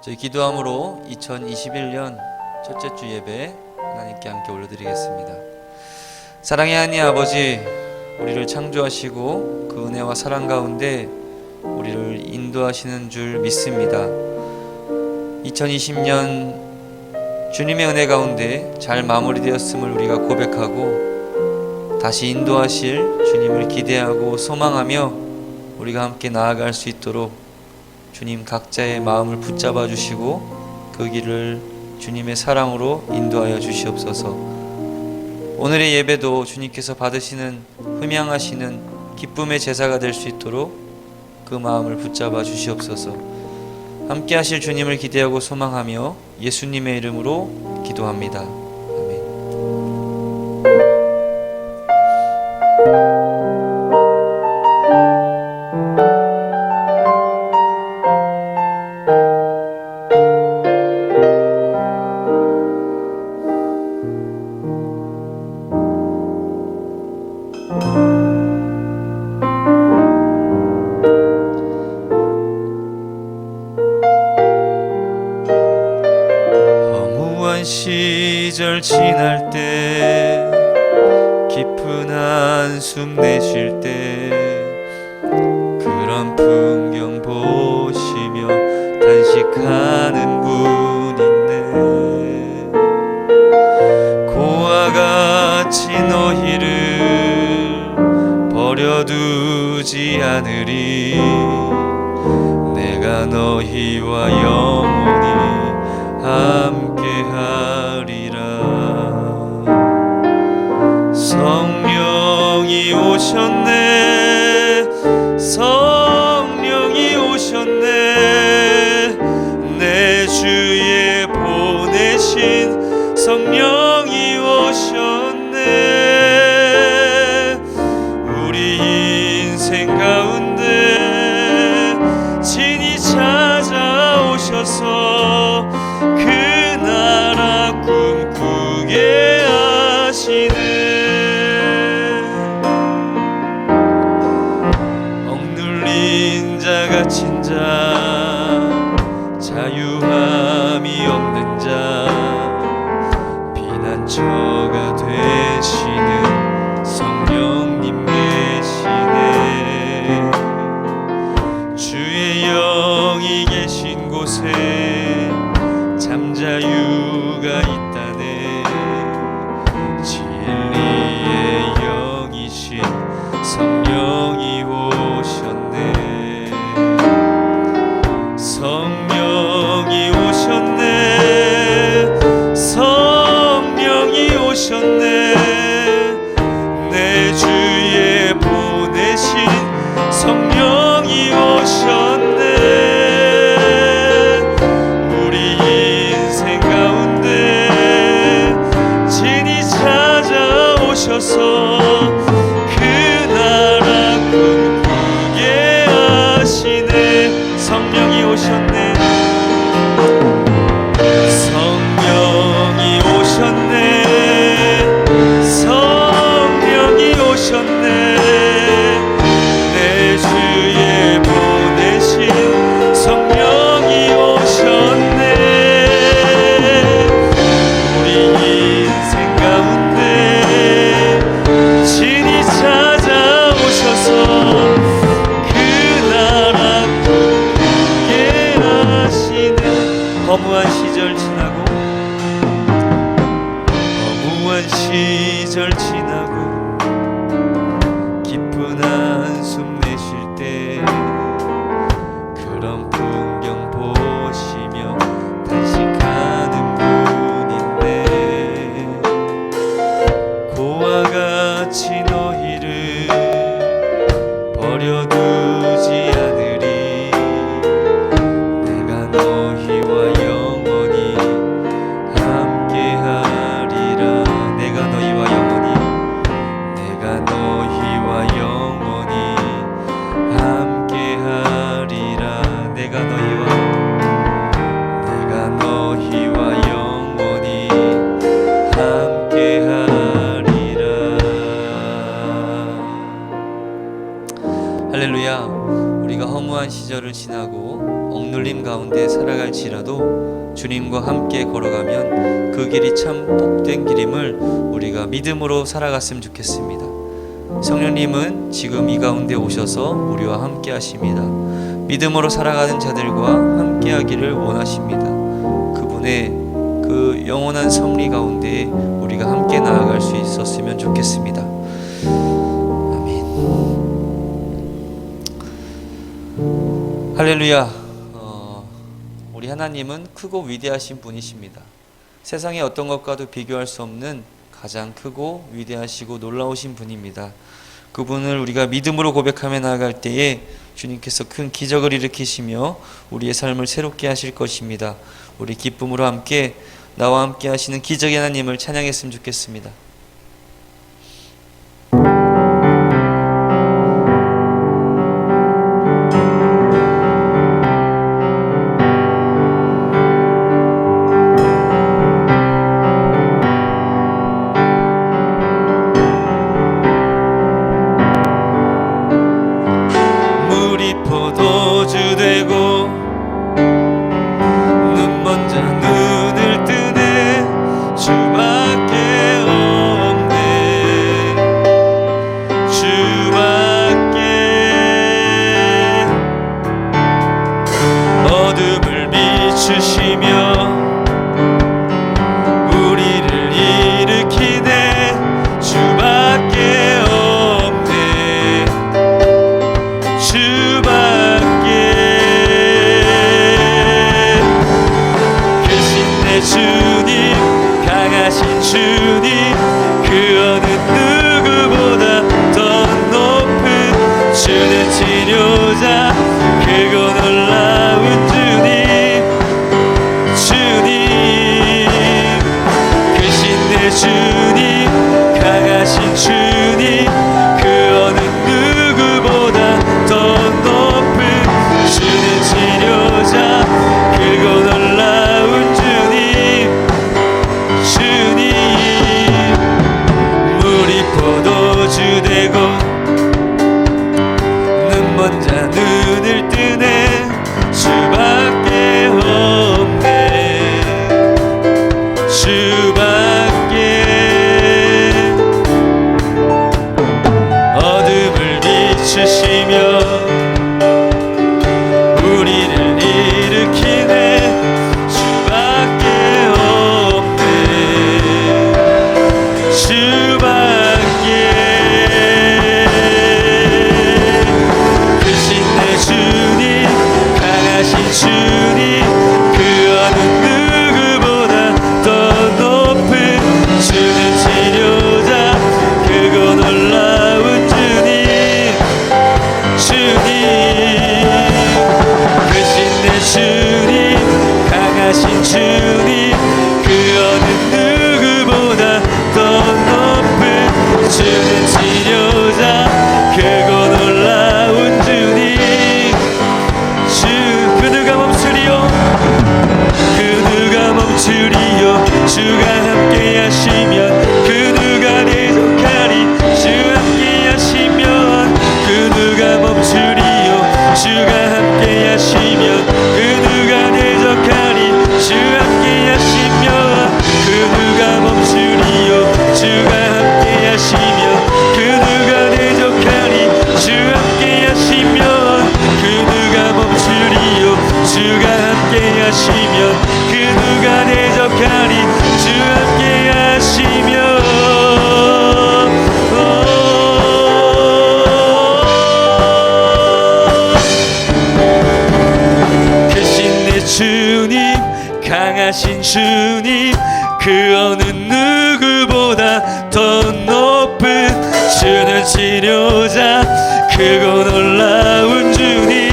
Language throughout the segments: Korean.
저희 기도함으로 2021년 첫째 주 예배 하나님께 함께 올려드리겠습니다. 사랑의 하나님 아버지, 우리를 창조하시고 그 은혜와 사랑 가운데 우리를 인도하시는 줄 믿습니다. 2020년 주님의 은혜 가운데 잘 마무리되었음을 우리가 고백하고 다시 인도하실 주님을 기대하고 소망하며 우리가 함께 나아갈 수 있도록 주님 각자의 마음을 붙잡아 주시고 그 길을 주님의 사랑으로 인도하여 주시옵소서. 오늘의 예배도 주님께서 받으시는 흠양하시는 기쁨의 제사가 될 수 있도록 그 마음을 붙잡아 주시옵소서. 함께 하실 주님을 기대하고 소망하며 예수님의 이름으로 기도합니다. 아멘. 시절 지날 때 깊은 한숨 내쉴 때 그런 풍경 보시며 단식하는 분 있네. 고와 같이 너희를 버려두지 않으리. 내가 너희와 영원히 함께하리라. 성령이 오셨네. 성령이 오셨네. 내 주에 보내신 성령이 오셨네. 우리 인생 가운데 친히 찾아오셔서 그 나라 꿈꾸게 하시네. 억눌린 자 갇힌 자 자유함이 없는 자 피난처가 되시는 성령님 계시네. 주의 영이 계신 곳에 잠자유가 있다네. 진리의 영이신 성령이 오셨네. 성령이 오셨네. 성령이 오셨네. 내 주에 보내신 성령이 오셨네. 그 나라 꿈꾸게 하시네. 성령이 오셨네. 성령이 오셨네. 성령이 오셨네. 내 주에 보내신 성령이 오셨네. 우리 인생 가운데 친히 찾아오셔서 그 나라 꿈꾸게 하시는. 허무한 시절 지나고 허무한 시절 지나고 깊은 한숨 내쉴 때 그런 풍경 보시며 단식하는 분인데 고와 같이 너희를 버려두지 않으리. 내가 너희와 영원히 함께하리라. 내가 너희와 영원히 내가 너희와 영원히 함께하리라. 내가 너희와 영원히 함께하리라. 할렐루야. 우리가 허무한 시절을 지나고 억눌림 가운데 살아갈지라도 주님과 함께 걸어가면 그 길이 참 복된 길임을 우리가 믿음으로 살아갔으면 좋겠습니다. 성령님은 지금 이 가운데 오셔서 우리와 함께 하십니다. 믿음으로 살아가는 자들과 함께 하기를 원하십니다. 그분의 그 영원한 섭리 가운데 우리가 함께 나아갈 수 있었으면 좋겠습니다. 아멘. 할렐루야. 우리 하나님은 크고 위대하신 분이십니다. 세상의 어떤 것과도 비교할 수 없는 가장 크고 위대하시고 놀라우신 분입니다. 그분을 우리가 믿음으로 고백하며 나아갈 때에 주님께서 큰 기적을 일으키시며 우리의 삶을 새롭게 하실 것입니다. 우리 기쁨으로 함께 나와 함께 하시는 기적의 하나님을 찬양했으면 좋겠습니다. 포도주 되고 눈 먼저 눈을 뜨네 주밖에 없네 주밖에 어둠을 비추시며 우리를 일으키네 주밖에 없네 주님 강하신 주님 그 어느 누구보다 더 높은 주는 치료자 크고 놀라운 주님 주님 크신 내 주님 강하신 주님 그 어느 누구보다 더 높은 주는 치료자 크고 놀라운 포도주 되고 눈 먼저 눈을 뜨네 주밖에 없네 주밖에 어둠을 비추시며 우리를 일으키네 주밖에 없네 주님 그 어느 누구보다 더 높은 주는 치료자 크고 놀라운 주님 주님 크신 내 주님 강하신 주님 그 어느 누구보다 더 높은 주는 치료자 크고 놀라운 주님 그 누가 멈추리요 주가 함께 하시면 그 누가 대적하리 주 함께 하시면 그 누가 멈추리요 주가 함께 하시면 그 누가 대적하리 주 함께 하시면 그 누가 멈추리요 주가 함께 하시면 그 누가 대적하리 주 함께 하시면 그 누가 멈추리요 주가 함께 하시면 그 누가 대적하리 주 함께 하시면 크신 내 주님 강하신 주님 그 어느 누구보다 더 높은 주는 치료자 크고 놀라운 주님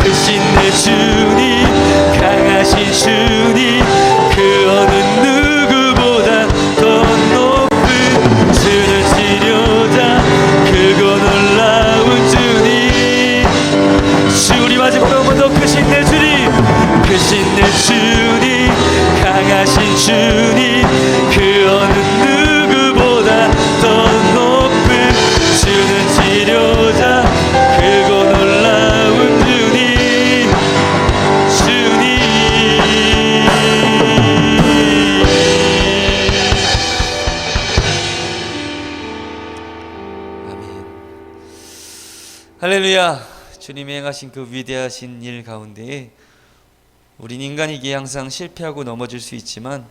크신 내 주님 강하신 주님 그 어느 누구보다 더 높은 주는 치료자 크고 놀라운 주님 우리 마지막으로 한 번 더 크신 내 주님 크신 내 주님 강하신 주님 그 어느 누구보다 더 높은 할렐루야. 주님이 행하신 그 위대하신 일 가운데 우린 인간이기에 항상 실패하고 넘어질 수 있지만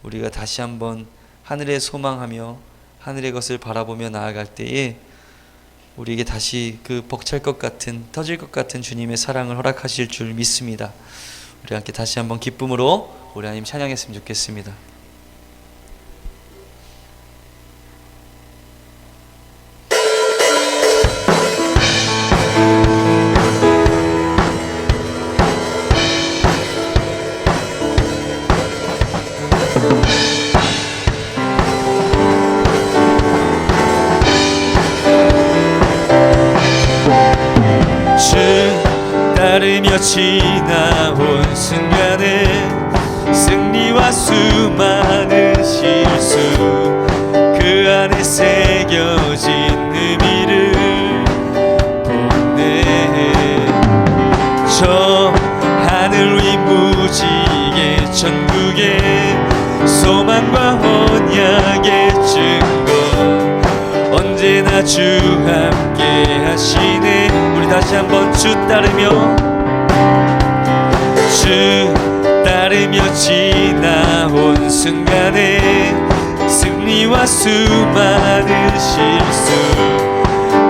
우리가 다시 한번 하늘에 소망하며 하늘의 것을 바라보며 나아갈 때에 우리에게 다시 그 벅찰 것 같은, 터질 것 같은 주님의 사랑을 허락하실 줄 믿습니다. 우리 함께 다시 한번 기쁨으로 우리 하나님 찬양했으면 좋겠습니다. 따르며 지나온 순간에 승리와 수많은 실수 그 안에 새겨진 의미를 보네. 저 하늘 위 무지개 천국의 소망과 언약의 증거 언제나 주 함께 하시네. 우리 다시 한번 주 따르며 지나온 순간에 승리와 수많은 실수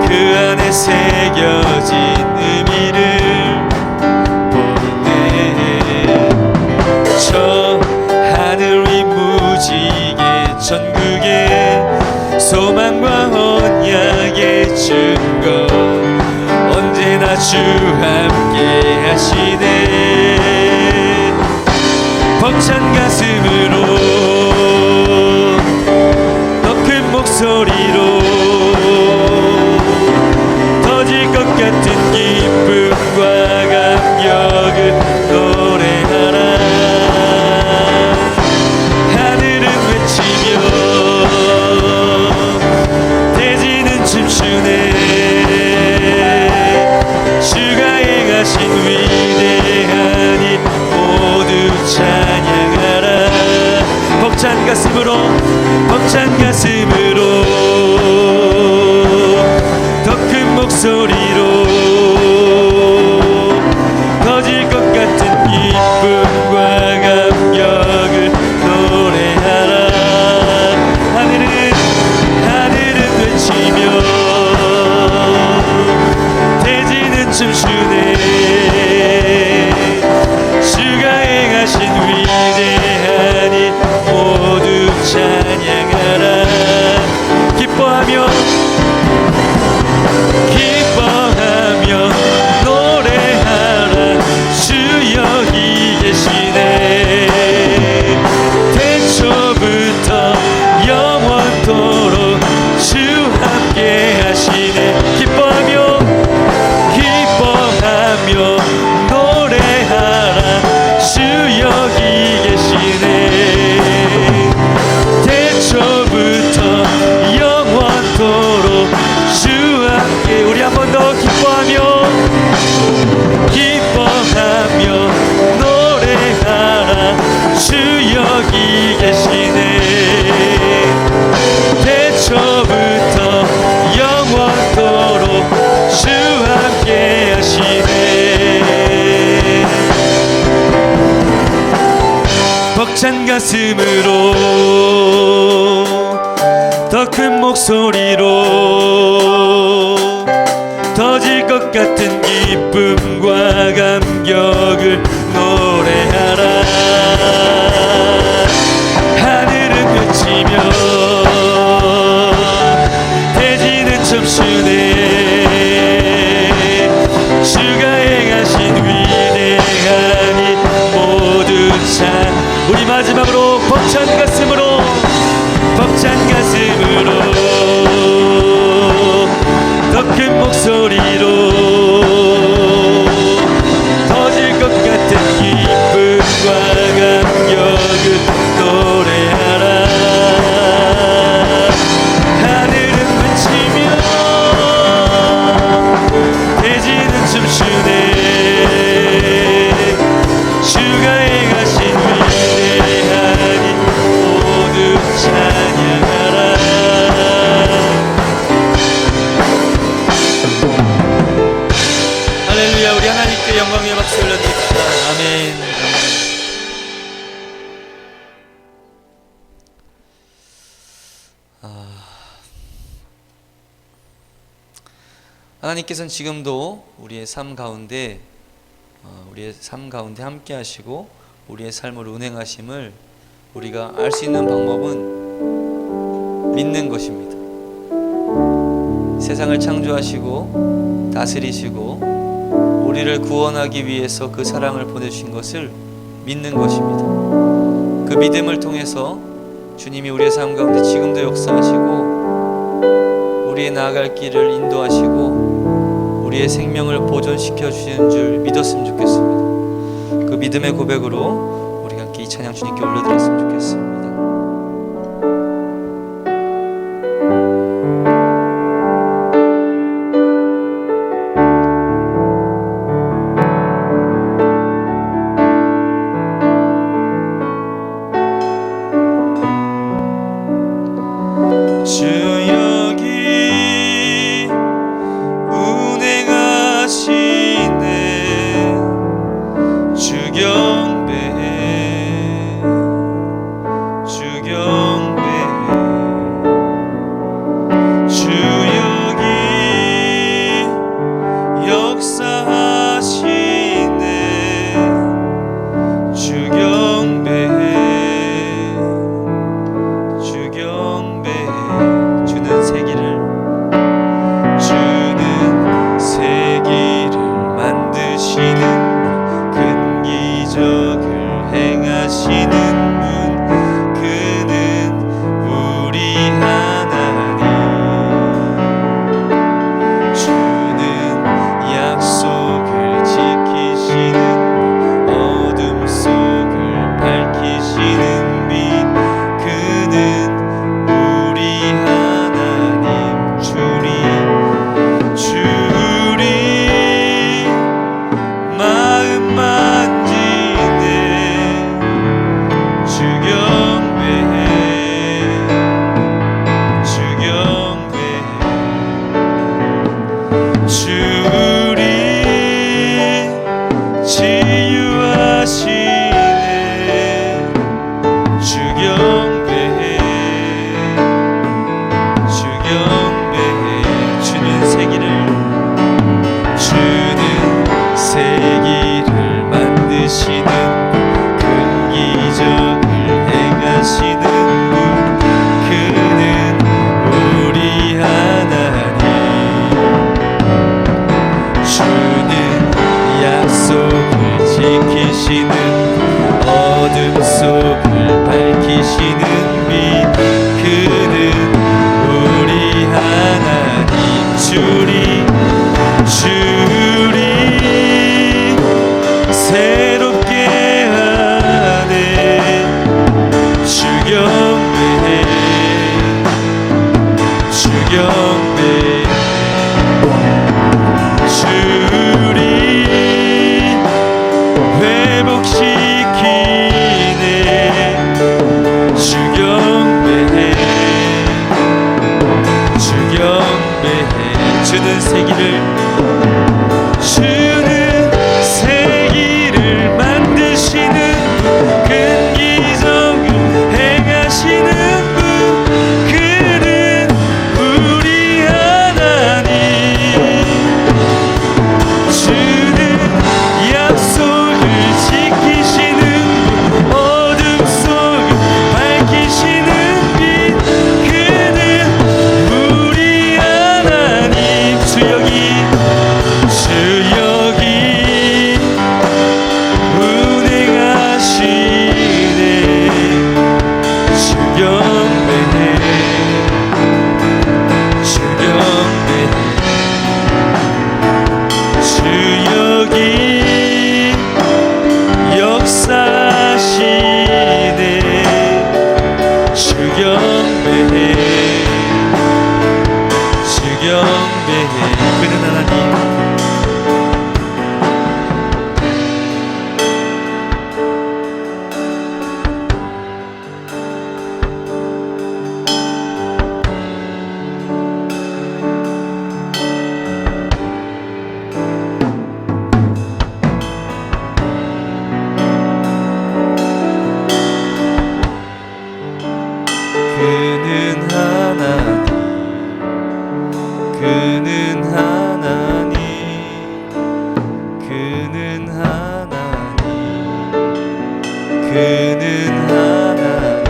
그 안에 새겨진 의미를 보네. 저 하늘 위 무지개 천국의 소망과 언약의 증거 언제나 주 함께 하시네. 벅찬 가슴으로 더 큰 목소리로 터질 것 같은 기쁨과 감격을 노래하라. 하늘은 외치며 대지는 춤추네. 주가 행하신 위대한 일 모두 찬양하라. 벅찬 가슴으로 더 큰 목소리로 터질 것 같은 기쁨과 감격을 노래하라. 하늘은 외치며 대지는 춤추네. 주가 행하신 위대한 일 모두 찬양하라. 기뻐하며 노래하라. 주 여기 계시네. 태초부터 영원토록 주 함께 하시네. 기뻐하며 노래하라. 주 여기 계시네. 태초부터 영원토록 주 함께. 우리 한 번 더 기뻐하며 노래하라. 주 여기 계시네. 태초부터 영원토록 주 함께 하시네. 벅찬 가슴으로 더 큰 목소리로 터질 것 같은 기쁨과 감격을 노래하라. 하늘은 외치며 대지는 춤추네. 주가 행하신 위대한 일 모두 우리 마지막으로 벅찬 가슴으로 더 큰 목소리로 터질 것 같은 하나님께서는 지금도 우리의 삶 가운데 함께 하시고 우리의 삶을 운행하심을 우리가 알 수 있는 방법은 믿는 것입니다. 세상을 창조하시고 다스리시고 우리를 구원하기 위해서 그 사랑을 보내주신 것을 믿는 것입니다. 그 믿음을 통해서 주님이 우리의 삶 가운데 지금도 역사하시고 우리의 나아갈 길을 인도하시고 우리의 생명을 보존시켜 주시는 줄 믿었으면 좋겠습니다. 그 믿음의 고백으로 우리가 함께 이 찬양 주님께 올려드렸으면 좋겠습니다. 주여기 그는 하나님, 그는 하나님, 그는 하나님, 그는 하나님,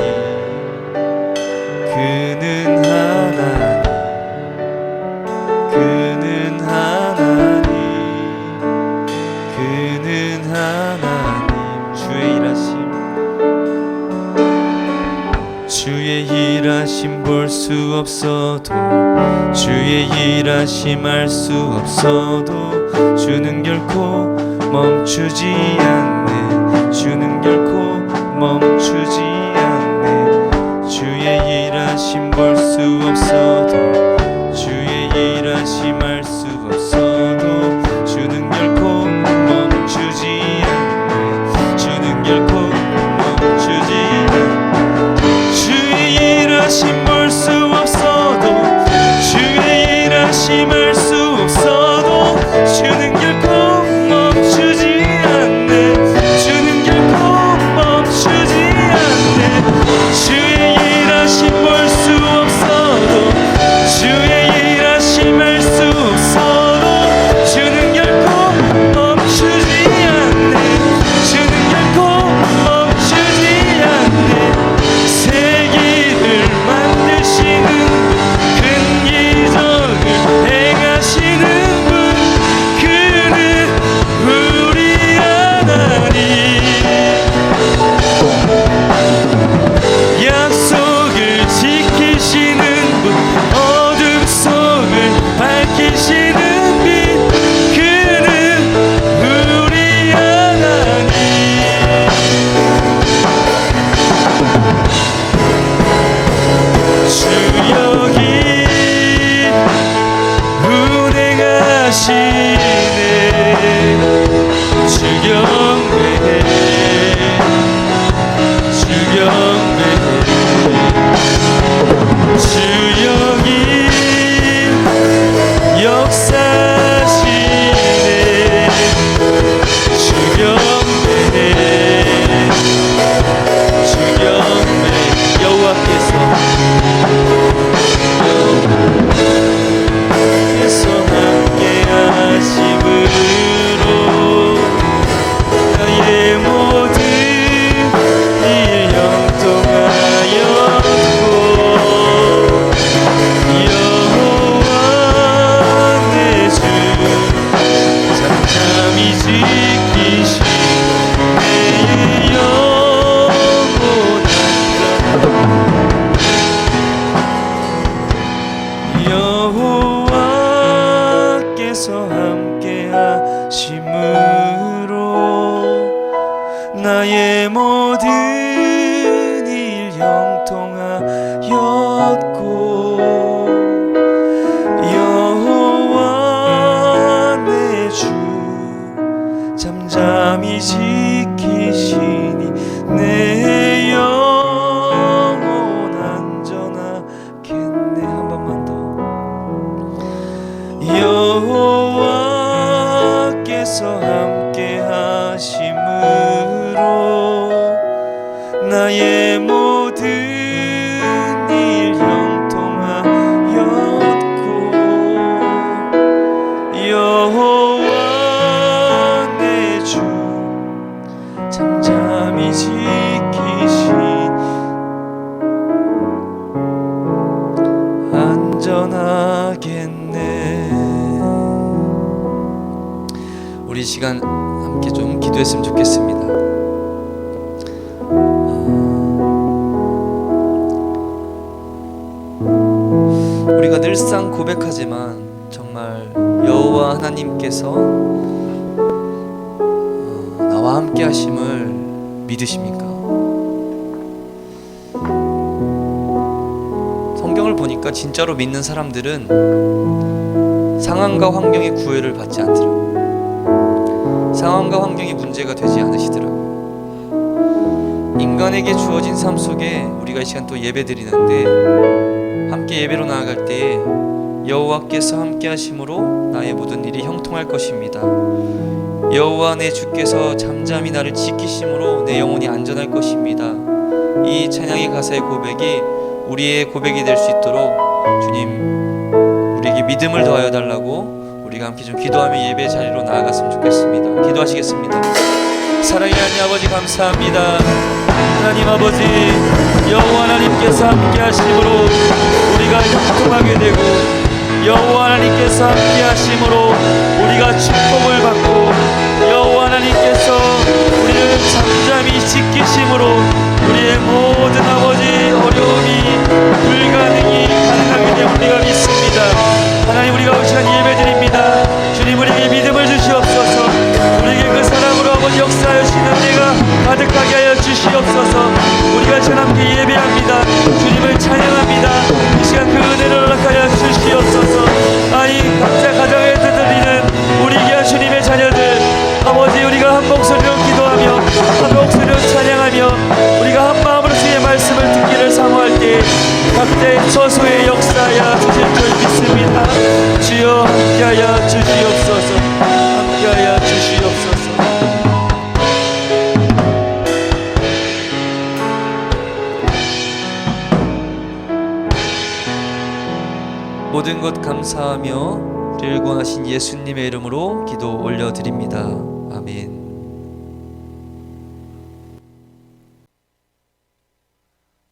그는 하나님, 그는 하나님, 그는 하나님. 주의 일하심 볼 수 없어도, 주의 일하심 알 수 없어도 주는 결코 멈추지 않네, 주는 결코 멈추지 않네. 주의 일하심 볼 수 없어도, 주의 일하심 알 수 없어도 주는 결코 멈추지 않네, 주는 결코 멈추지 않네. 주의 일하심 볼 수 없어도, 주의 일하심 알 수 없어도 주는 결코 멈추지 않네, 주는 결코 멈추지 않네. 주의 일하심 볼 수 없어도, 주의 일하심 알 수 없어도 주는 결코 멈추지 않네, 주는 결코 멈추지 않네. 세기를 만드시는 큰 기적을 행하시는 분, 그는 우리 하나님. 약속을 지키시는 분, 어둠 속을 밝히시는 빛, 그는 우리 하나님. 주 여기 운행하시네, 주 경배해, 주 경배해. 주 여기 역사하시네, 주 경배해, 주 경배해. 여호와께서 함께 하심으로 나의 모든 일 형통하였고, 여호와 내 주 잠잠히 지키시 내 영원한 여호와께서 함께 하심으로 나의 모든 일 형통하였고, 여호와 내 주 잠잠히 지키시니 내 영혼 안전하겠네. 한 번만 더. 여호와께서 함께 하심으로 나의 모든 일 형통하였고, 여호와 내 주 잠잠히 지키신 안전하겠네. 우리 시간 함께 좀 기도했으면 좋겠습니다. 우리가 늘상 고백하지만 정말 여호와 하나님께서 나와 함께 하심을 믿으십니까? 성경을 보니까 진짜로 믿는 사람들은 상황과 환경의 구애를 받지 않더라고요. 상황과 환경이 문제가 되지 않으시더라고요. 인간에게 주어진 삶 속에 우리가 이 시간 또 예배 드리는데, 함께 예배로 나아갈 때에 여호와께서 함께 하심으로 나의 모든 일이 형통할 것입니다. 여호와 내 주께서 잠잠히 나를 지키심으로 내 영혼이 안전할 것입니다. 이 찬양의 가사의 고백이 우리의 고백이 될 수 있도록 주님 우리에게 믿음을 더하여 달라고 우리가 함께 좀 기도하며 예배 자리로 나아갔으면 좋겠습니다. 기도하시겠습니다. 사랑의 하나님 아버지 감사합니다. 하나님 아버지 여호와 하나님께서 함께 하심으로 우리가 형통하게 되고 여호와 하나님께서 함께 하심으로 우리가 축복을 받고 여호와 하나님께서 우리를 잠잠히 지키심으로 우리의 모든 아버지 어려움이 불가능이 가능하게 됨 우리가 믿습니다. 하나님 우리가 이 시간 예배드립니다. 주님 우리에게 믿음을 주시옵소서. 우리에게 그 사랑으로 아버지 역사하시는 은혜가 가득하게 하여 주시옵소서. 우리가 이 시간 함께 예배합니다. 주님을 찬양합니다. 이 시간 그 은혜를 허락하여 주시옵소서. 아이 각자 가정에서 들리는 우리 귀한 주님의 자녀들 아버지 우리가 한 목소리로 기도하며 한 목소리로 찬양하며 우리가 한 마음으로 주의 말씀을 듣기를 사모할 때 각자의 처소에 역사하여 주실 줄 믿습니다. 주여 함께하여 주시옵소서. 함께하여 주시옵소서. 모든 것 감사하며 우리를 구하신 예수님의 이름으로 기도 올려드립니다. 아멘.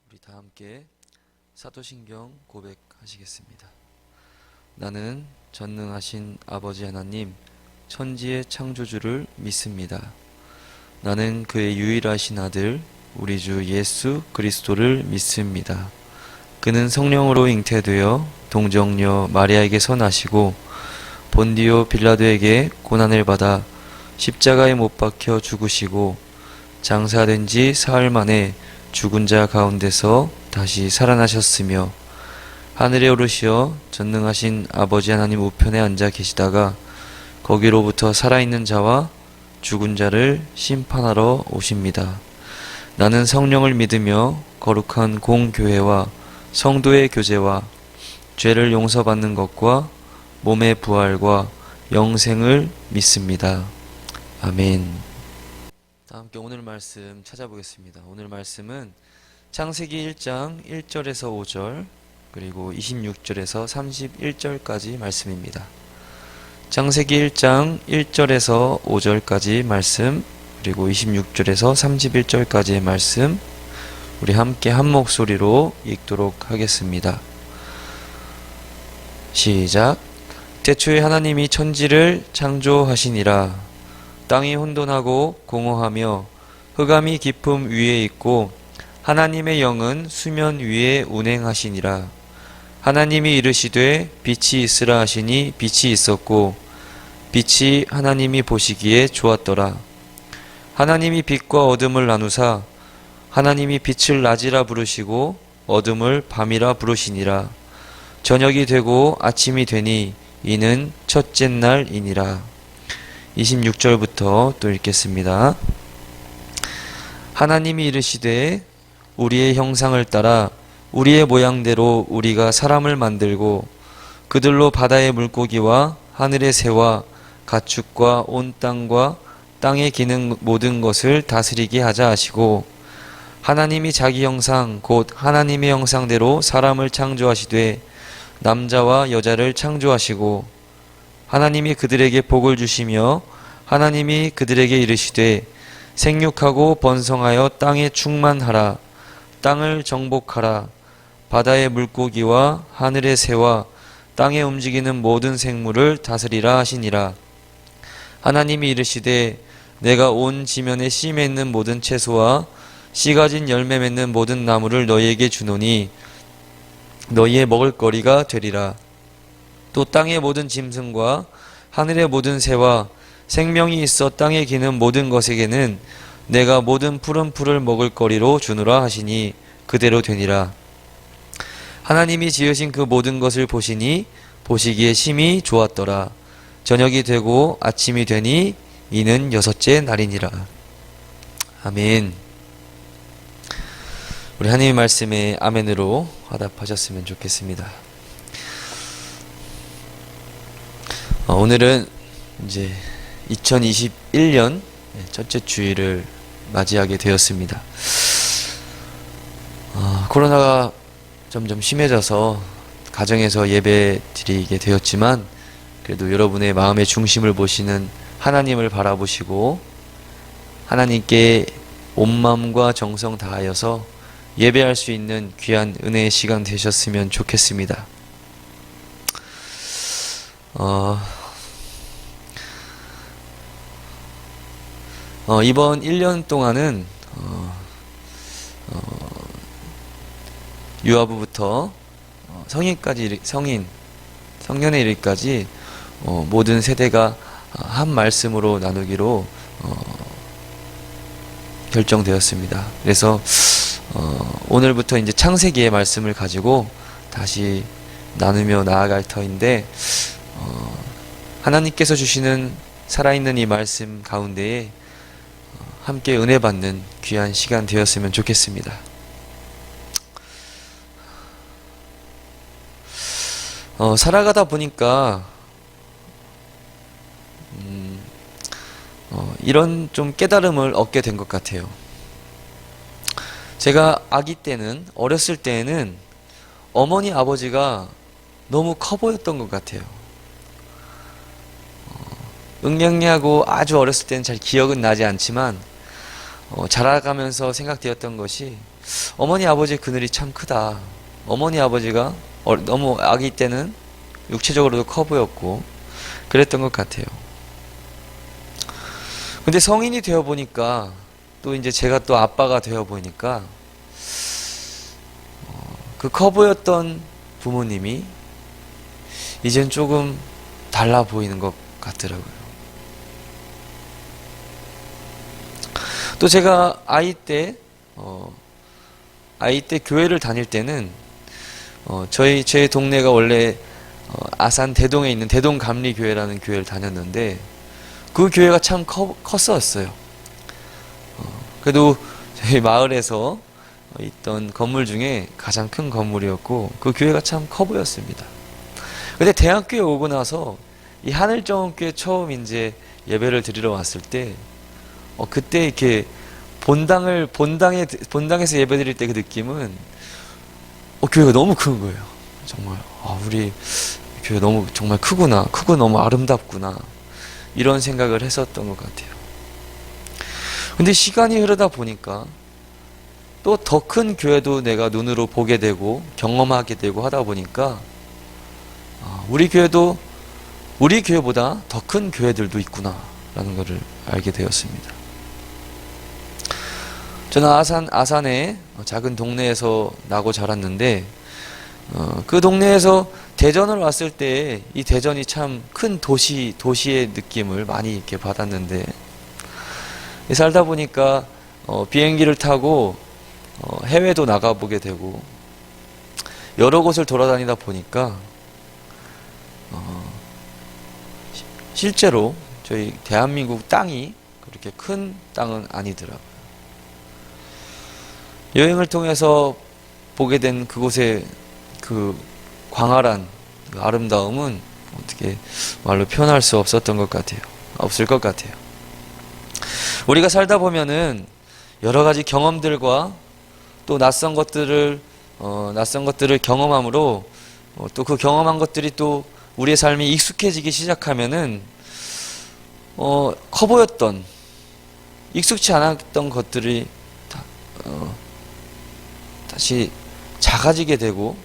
우리 다 함께 사도신경 고백하시겠습니다. 나는 전능하신 아버지 하나님 천지의 창조주를 믿습니다. 나는 그의 유일하신 아들 우리 주 예수 그리스도를 믿습니다. 그는 성령으로 잉태되어 동정녀 마리아에게서 나시고 본디오 빌라도에게 고난을 받아 십자가에 못 박혀 죽으시고 장사된 지 사흘 만에 죽은 자 가운데서 다시 살아나셨으며 하늘에 오르시어 전능하신 아버지 하나님 우편에 앉아 계시다가 거기로부터 살아있는 자와 죽은 자를 심판하러 오십니다. 나는 성령을 믿으며 거룩한 공교회와 성도의 교제와 죄를 용서받는 것과 몸의 부활과 영생을 믿습니다. 아멘. 다 함께 오늘 말씀 찾아보겠습니다. 오늘 말씀은 창세기 1장 1절에서 5절 그리고 26절에서 31절까지 말씀입니다. 창세기 1장 1절에서 5절까지 말씀 그리고 26절에서 31절까지의 말씀 우리 함께 한 목소리로 읽도록 하겠습니다. 시작. 태초에 하나님이 천지를 창조하시니라. 땅이 혼돈하고 공허하며 흑암이 깊음 위에 있고 하나님의 영은 수면 위에 운행하시니라. 하나님이 이르시되 빛이 있으라 하시니 빛이 있었고 빛이 하나님이 보시기에 좋았더라. 하나님이 빛과 어둠을 나누사 하나님이 빛을 낮이라 부르시고 어둠을 밤이라 부르시니라. 저녁이 되고 아침이 되니 이는 첫째 날이니라. 26절부터 또 읽겠습니다. 하나님이 이르시되 우리의 형상을 따라 우리의 모양대로 우리가 사람을 만들고 그들로 바다의 물고기와 하늘의 새와 가축과 온 땅과 땅에 기는 모든 것을 다스리게 하자 하시고 하나님이 자기 형상 곧 하나님의 형상대로 사람을 창조하시되 남자와 여자를 창조하시고 하나님이 그들에게 복을 주시며 하나님이 그들에게 이르시되 생육하고 번성하여 땅에 충만하라. 땅을 정복하라. 바다의 물고기와 하늘의 새와 땅에 움직이는 모든 생물을 다스리라 하시니라. 하나님이 이르시되 내가 온 지면에 씨 맺는 모든 채소와 씨 가진 열매 맺는 모든 나무를 너희에게 주노니 너희의 먹을거리가 되리라. 또 땅의 모든 짐승과 하늘의 모든 새와 생명이 있어 땅에 기는 모든 것에게는 내가 모든 푸른 풀을 먹을거리로 주노라 하시니 그대로 되니라. 하나님이 지으신 그 모든 것을 보시니 보시기에 심히 좋았더라. 저녁이 되고 아침이 되니 이는 여섯째 날이니라. 아멘. 우리 하나님의 말씀에 아멘으로 화답하셨으면 좋겠습니다. 오늘은 이제 2021년 첫째 주일을 맞이하게 되었습니다. 코로나가 점점 심해져서 가정에서 예배 드리게 되었지만 그래도 여러분의 마음의 중심을 보시는 하나님을 바라보시고 하나님께 온 마음과 정성 다하여서 예배할 수 있는 귀한 은혜의 시간 되셨으면 좋겠습니다. 이번 1년 동안은 유아부부터 성년에 이르기까지 모든 세대가 한 말씀으로 나누기로 결정되었습니다. 그래서 오늘부터 이제 창세기의 말씀을 가지고 다시 나누며 나아갈 터인데 하나님께서 주시는 살아있는 이 말씀 가운데에 함께 은혜 받는 귀한 시간 되었으면 좋겠습니다. 살아가다 보니까 이런 좀 깨달음을 얻게 된 것 같아요. 제가 아기 때는, 어렸을 때에는 어머니 아버지가 너무 커 보였던 것 같아요. 응냥리하고 아주 어렸을 때는 잘 기억은 나지 않지만 자라가면서 생각되었던 것이 어머니 아버지의 그늘이 참 크다. 어머니 아버지가 너무 아기 때는 육체적으로도 커 보였고 그랬던 것 같아요. 근데 성인이 되어 보니까 또 이제 제가 또 아빠가 되어 보니까 그 커 보였던 부모님이 이젠 조금 달라 보이는 것 같더라고요. 또 제가 아이 때 교회를 다닐 때는 제 동네가 원래 아산 대동에 있는 대동감리교회라는 교회를 다녔는데 그 교회가 참 컸었어요. 그래도 저희 마을에서 있던 건물 중에 가장 큰 건물이었고 그 교회가 참 커 보였습니다. 근데 대학교에 오고 나서 이 하늘정원교회 처음 이제 예배를 드리러 왔을 때 그때 이렇게 본당에서 예배 드릴 때 그 느낌은 교회가 너무 큰 거예요. 정말 우리 교회 너무 정말 크고 너무 아름답구나 이런 생각을 했었던 것 같아요. 근데 시간이 흐르다 보니까 또 더 큰 교회도 내가 눈으로 보게 되고 경험하게 되고 하다 보니까 우리 교회보다 더 큰 교회들도 있구나 라는 것을 알게 되었습니다. 저는 아산의 작은 동네에서 나고 자랐는데 그 동네에서 대전을 왔을 때 이 대전이 참 큰 도시의 느낌을 많이 이렇게 받았는데 살다 보니까 비행기를 타고 해외도 나가보게 되고 여러 곳을 돌아다니다 보니까 실제로 저희 대한민국 땅이 그렇게 큰 땅은 아니더라고요. 여행을 통해서 보게 된 그곳의 그 광활한 그 아름다움은 어떻게 말로 표현할 수 없을 것 같아요. 우리가 살다 보면은 여러 가지 경험들과 또 낯선 것들을 경험함으로 또 그 경험한 것들이 또 우리의 삶이 익숙해지기 시작하면은 커 보였던 익숙치 않았던 것들이 다시 작아지게 되고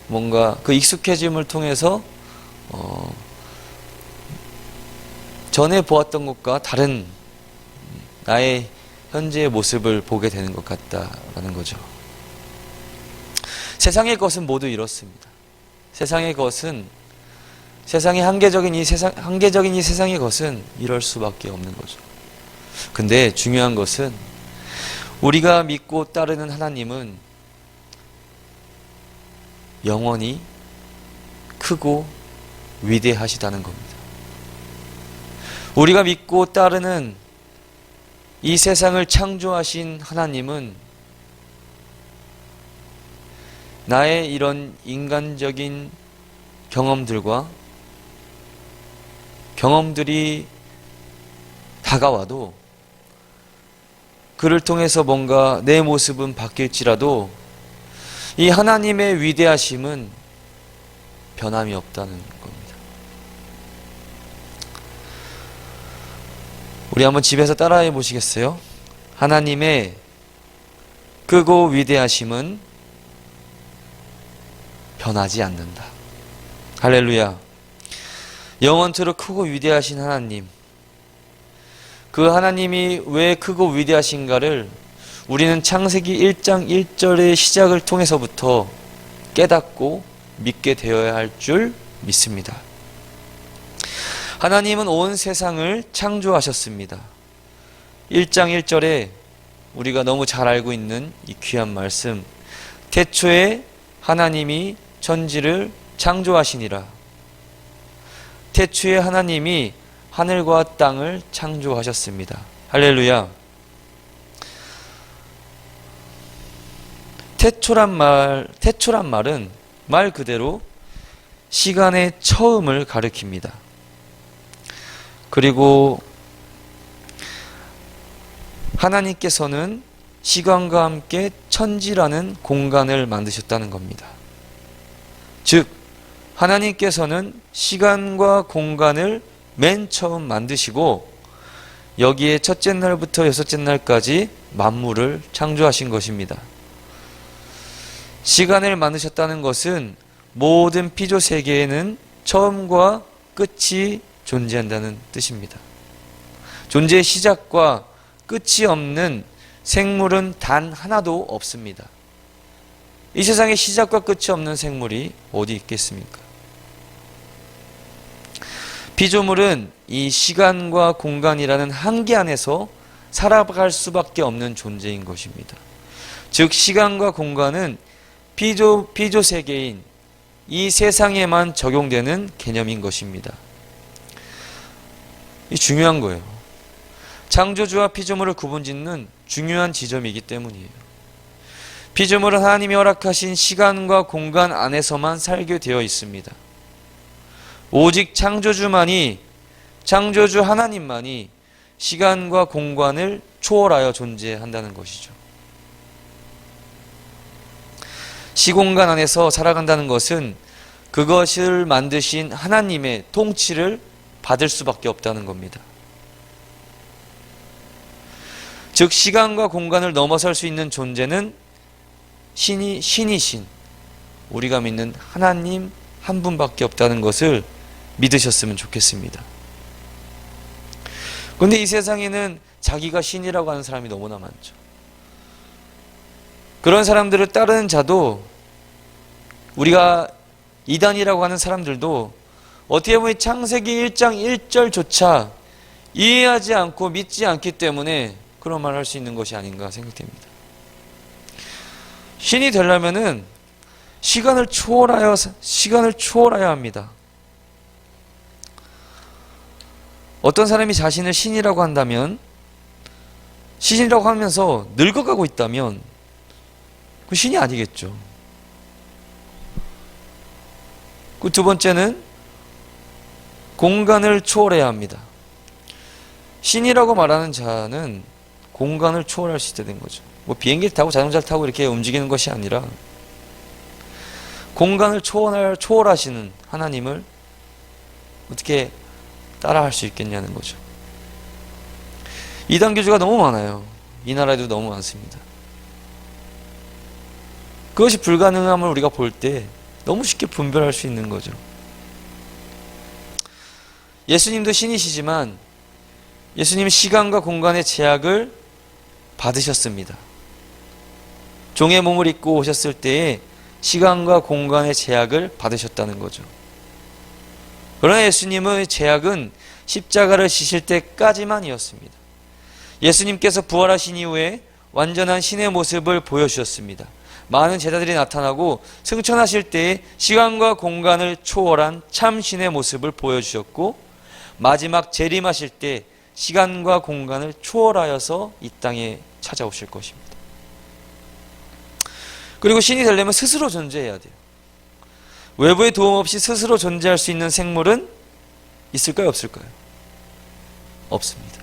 뭔가 그 익숙해짐을 통해서 전에 보았던 것과 다른 나의 현재의 모습을 보게 되는 것 같다라는 거죠. 세상의 것은 모두 이렇습니다. 세상의 한계적인 이 세상의 것은 이럴 수밖에 없는 거죠. 근데 중요한 것은 우리가 믿고 따르는 하나님은 영원히 크고 위대하시다는 겁니다. 우리가 믿고 따르는 이 세상을 창조하신 하나님은 나의 이런 인간적인 경험들이 다가와도 그를 통해서 뭔가 내 모습은 바뀔지라도 이 하나님의 위대하심은 변함이 없다는 겁니다. 우리 한번 집에서 따라해 보시겠어요? 하나님의 크고 위대하심은 변하지 않는다. 할렐루야. 영원토록 크고 위대하신 하나님, 그 하나님이 왜 크고 위대하신가를 우리는 창세기 1장 1절의 시작을 통해서부터 깨닫고 믿게 되어야 할 줄 믿습니다. 하나님은 온 세상을 창조하셨습니다. 1장 1절에 우리가 너무 잘 알고 있는 이 귀한 말씀, 태초에 하나님이 천지를 창조하시니라. 태초에 하나님이 하늘과 땅을 창조하셨습니다. 할렐루야. 태초란 말은 말 그대로 시간의 처음을 가리킵니다. 그리고 하나님께서는 시간과 함께 천지라는 공간을 만드셨다는 겁니다. 즉, 하나님께서는 시간과 공간을 맨 처음 만드시고 여기에 첫째 날부터 여섯째 날까지 만물을 창조하신 것입니다. 시간을 만드셨다는 것은 모든 피조 세계에는 처음과 끝이 존재한다는 뜻입니다. 존재의 시작과 끝이 없는 생물은 단 하나도 없습니다. 이 세상에 시작과 끝이 없는 생물이 어디 있겠습니까? 피조물은 이 시간과 공간이라는 한계 안에서 살아갈 수밖에 없는 존재인 것입니다. 즉, 시간과 공간은 피조 세계인 이 세상에만 적용되는 개념인 것입니다. 이 중요한 거예요. 창조주와 피조물을 구분짓는 중요한 지점이기 때문이에요. 피조물은 하나님이 허락하신 시간과 공간 안에서만 살게 되어 있습니다. 오직 창조주 하나님만이 시간과 공간을 초월하여 존재한다는 것이죠. 시공간 안에서 살아간다는 것은 그것을 만드신 하나님의 통치를 받을 수밖에 없다는 겁니다. 즉, 시간과 공간을 넘어설 수 있는 존재는 신이신 우리가 믿는 하나님 한 분밖에 없다는 것을 믿으셨으면 좋겠습니다. 그런데 이 세상에는 자기가 신이라고 하는 사람이 너무나 많죠. 그런 사람들을 따르는 자도, 우리가 이단이라고 하는 사람들도 어떻게 보면 창세기 1장 1절조차 이해하지 않고 믿지 않기 때문에 그런 말을 할 수 있는 것이 아닌가 생각됩니다. 신이 되려면은 시간을 초월해야 합니다. 어떤 사람이 자신을 신이라고 한다면, 신이라고 하면서 늙어가고 있다면 그 신이 아니겠죠. 그 두 번째는 공간을 초월해야 합니다. 신이라고 말하는 자는 공간을 초월할 수 있게 된 거죠. 뭐 비행기를 타고 자동차를 타고 이렇게 움직이는 것이 아니라 공간을 초월하시는 하나님을 어떻게 따라할 수 있겠냐는 거죠. 이단교주가 너무 많아요. 이 나라에도 너무 많습니다. 그것이 불가능함을 우리가 볼 때 너무 쉽게 분별할 수 있는 거죠. 예수님도 신이시지만 예수님은 시간과 공간의 제약을 받으셨습니다. 종의 몸을 입고 오셨을 때에 시간과 공간의 제약을 받으셨다는 거죠. 그러나 예수님의 제약은 십자가를 지실 때까지만이었습니다. 예수님께서 부활하신 이후에 완전한 신의 모습을 보여주셨습니다. 많은 제자들이 나타나고 승천하실 때에 시간과 공간을 초월한 참 신의 모습을 보여주셨고, 마지막 재림하실 때 시간과 공간을 초월하여서 이 땅에 찾아오실 것입니다. 그리고 신이 되려면 스스로 존재해야 돼요. 외부의 도움 없이 스스로 존재할 수 있는 생물은 있을까요? 없을까요? 없습니다.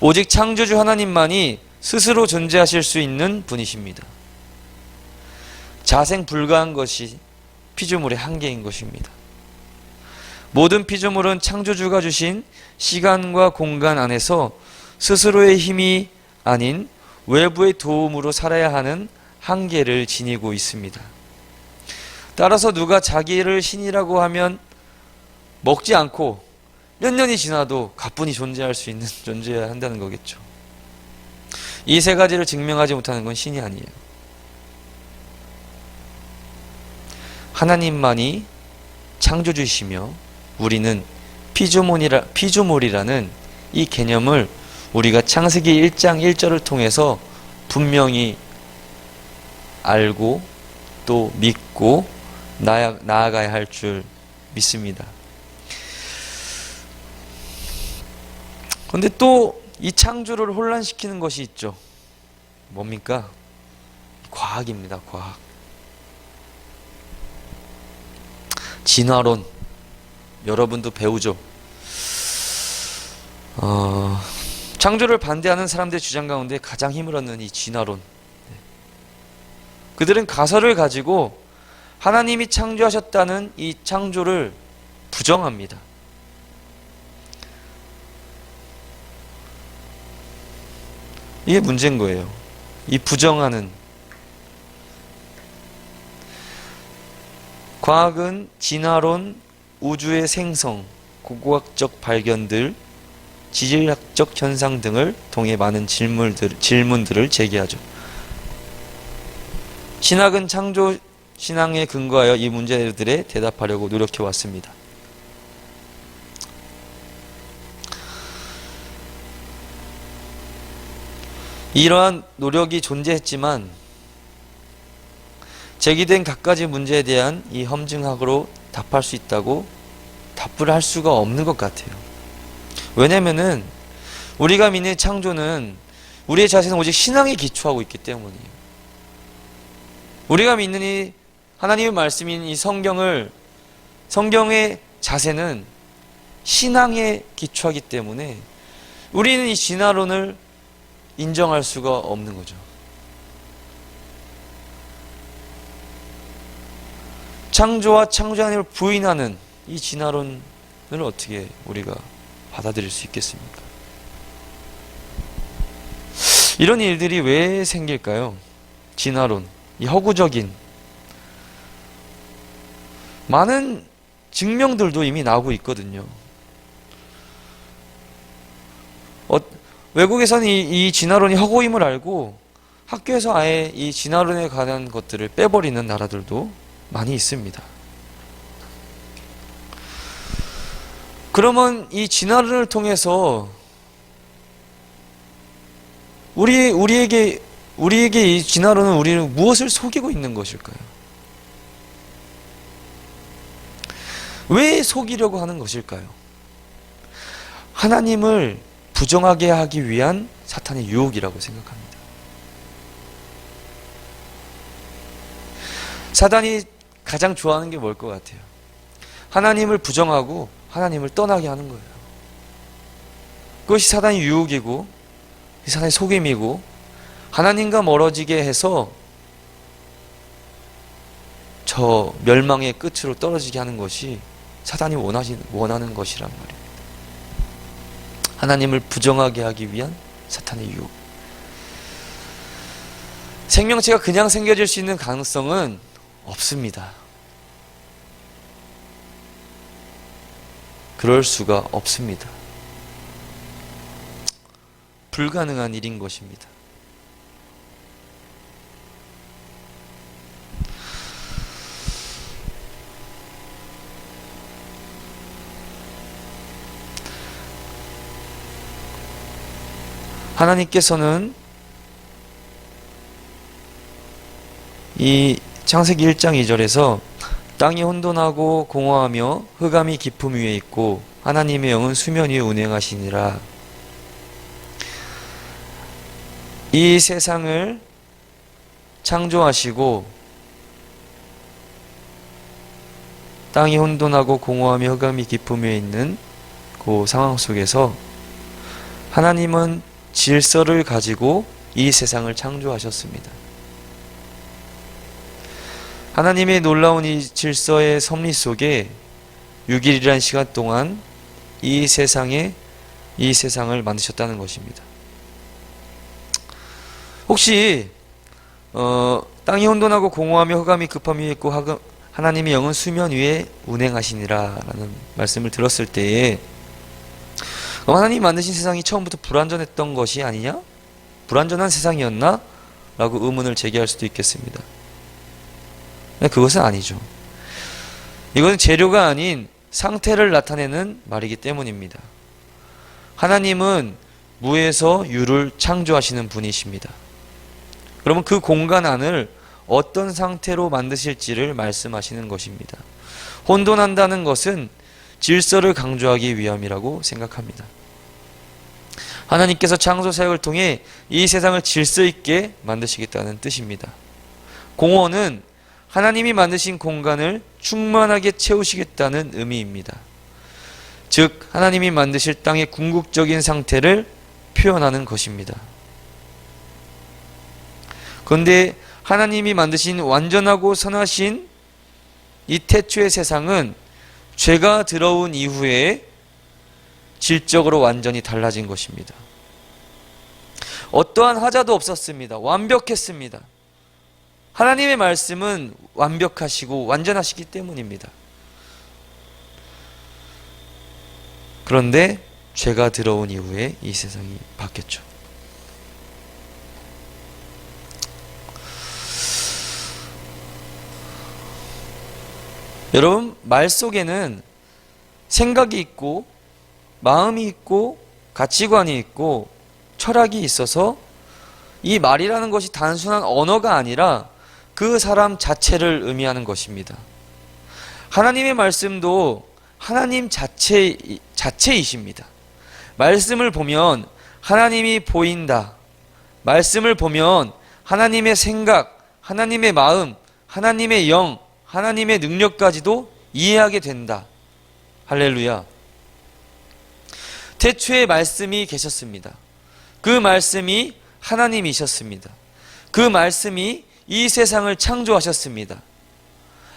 오직 창조주 하나님만이 스스로 존재하실 수 있는 분이십니다. 자생 불가한 것이 피조물의 한계인 것입니다. 모든 피조물은 창조주가 주신 시간과 공간 안에서 스스로의 힘이 아닌 외부의 도움으로 살아야 하는 한계를 지니고 있습니다. 따라서 누가 자기를 신이라고 하면 먹지 않고 몇 년이 지나도 가뿐히 존재할 수 있는 존재여야 한다는 거겠죠. 이 세 가지를 증명하지 못하는 건 신이 아니에요. 하나님만이 창조주시며 우리는 피조물이라는 이 개념을 우리가 창세기 1장 1절을 통해서 분명히 알고 또 믿고 나아가야 할 줄 믿습니다. 그런데 또 이 창조를 혼란시키는 것이 있죠. 뭡니까? 과학입니다. 과학. 진화론. 여러분도 배우죠. 창조를 반대하는 사람들의 주장 가운데 가장 힘을 얻는 이 진화론. 그들은 가설을 가지고 하나님이 창조하셨다는 이 창조를 부정합니다. 이게 문제인 거예요. 이 부정하는. 과학은 진화론, 우주의 생성, 고고학적 발견들, 지질학적 현상 등을 통해 많은 질문들을 제기하죠. 신학은 창조 신앙에 근거하여 이 문제들에 대답하려고 노력해 왔습니다. 이러한 노력이 존재했지만 제기된 갖가지 문제에 대한 이 험증학으로 답할 수 있다고 답을 할 수가 없는 것 같아요. 왜냐면은 우리가 믿는 창조는 우리의 자세는 오직 신앙에 기초하고 있기 때문이에요. 우리가 믿는 이 하나님의 말씀인 이 성경의 자세는 신앙에 기초하기 때문에 우리는 이 진화론을 인정할 수가 없는 거죠. 창조와 창조 하나님을 부인하는 이 진화론을 어떻게 우리가 받아들일 수 있겠습니까? 이런 일들이 왜 생길까요? 진화론, 이 허구적인 많은 증명들도 이미 나오고 있거든요. 외국에서는 이 진화론이 허구임을 알고 학교에서 아예 이 진화론에 관한 것들을 빼버리는 나라들도 많이 있습니다. 그러면 이 진화론을 통해서 우리에게 이 진화론은 우리를 무엇을 속이고 있는 것일까요? 왜 속이려고 하는 것일까요? 하나님을 부정하게 하기 위한 사탄의 유혹이라고 생각합니다. 사단이 가장 좋아하는 게 뭘 것 같아요? 하나님을 부정하고 하나님을 떠나게 하는 거예요. 그것이 사단의 유혹이고 사단의 속임이고 하나님과 멀어지게 해서 저 멸망의 끝으로 떨어지게 하는 것이 사단이 원하는 것이란 말이에요. 하나님을 부정하게 하기 위한 사탄의 유혹. 생명체가 그냥 생겨질 수 있는 가능성은 없습니다. 그럴 수가 없습니다. 불가능한 일인 것입니다. 하나님께서는 이 창세기 1장 2절에서 땅이 혼돈하고 공허하며 흑암이 깊음 위에 있고 하나님의 영은 수면 위에 운행하시니라. 이 세상을 창조하시고 땅이 혼돈하고 공허하며 흑암이 깊음 위에 있는 그 상황 속에서 하나님은 질서를 가지고 이 세상을 창조하셨습니다. 하나님의 놀라운 이 질서의 섭리 속에 6일이라는 시간 동안 이 세상을 만드셨다는 것입니다. 혹시 땅이 혼돈하고 공허하며 흑암이 급함 위에 있고 하나님의 영은 수면 위에 운행하시니라라는 말씀을 들었을 때에 하나님이 만드신 세상이 처음부터 불완전했던 것이 아니냐? 불완전한 세상이었나? 라고 의문을 제기할 수도 있겠습니다. 그것은 아니죠. 이것은 재료가 아닌 상태를 나타내는 말이기 때문입니다. 하나님은 무에서 유를 창조하시는 분이십니다. 그러면 그 공간 안을 어떤 상태로 만드실지를 말씀하시는 것입니다. 혼돈한다는 것은 질서를 강조하기 위함이라고 생각합니다. 하나님께서 창조 사역을 통해 이 세상을 질서 있게 만드시겠다는 뜻입니다. 공허는 하나님이 만드신 공간을 충만하게 채우시겠다는 의미입니다. 즉 하나님이 만드실 땅의 궁극적인 상태를 표현하는 것입니다. 그런데 하나님이 만드신 완전하고 선하신 이 태초의 세상은 죄가 들어온 이후에 질적으로 완전히 달라진 것입니다. 어떠한 하자도 없었습니다. 완벽했습니다. 하나님의 말씀은 완벽하시고 완전하시기 때문입니다. 그런데 죄가 들어온 이후에 이 세상이 바뀌었죠. 여러분, 말 속에는 생각이 있고 마음이 있고 가치관이 있고 철학이 있어서 이 말이라는 것이 단순한 언어가 아니라 그 사람 자체를 의미하는 것입니다. 하나님의 말씀도 하나님 자체이십니다. 말씀을 보면 하나님이 보인다. 말씀을 보면 하나님의 생각, 하나님의 마음, 하나님의 영, 하나님의 능력까지도 이해하게 된다. 할렐루야. 태초에 말씀이 계셨습니다. 그 말씀이 하나님이셨습니다. 그 말씀이 이 세상을 창조하셨습니다.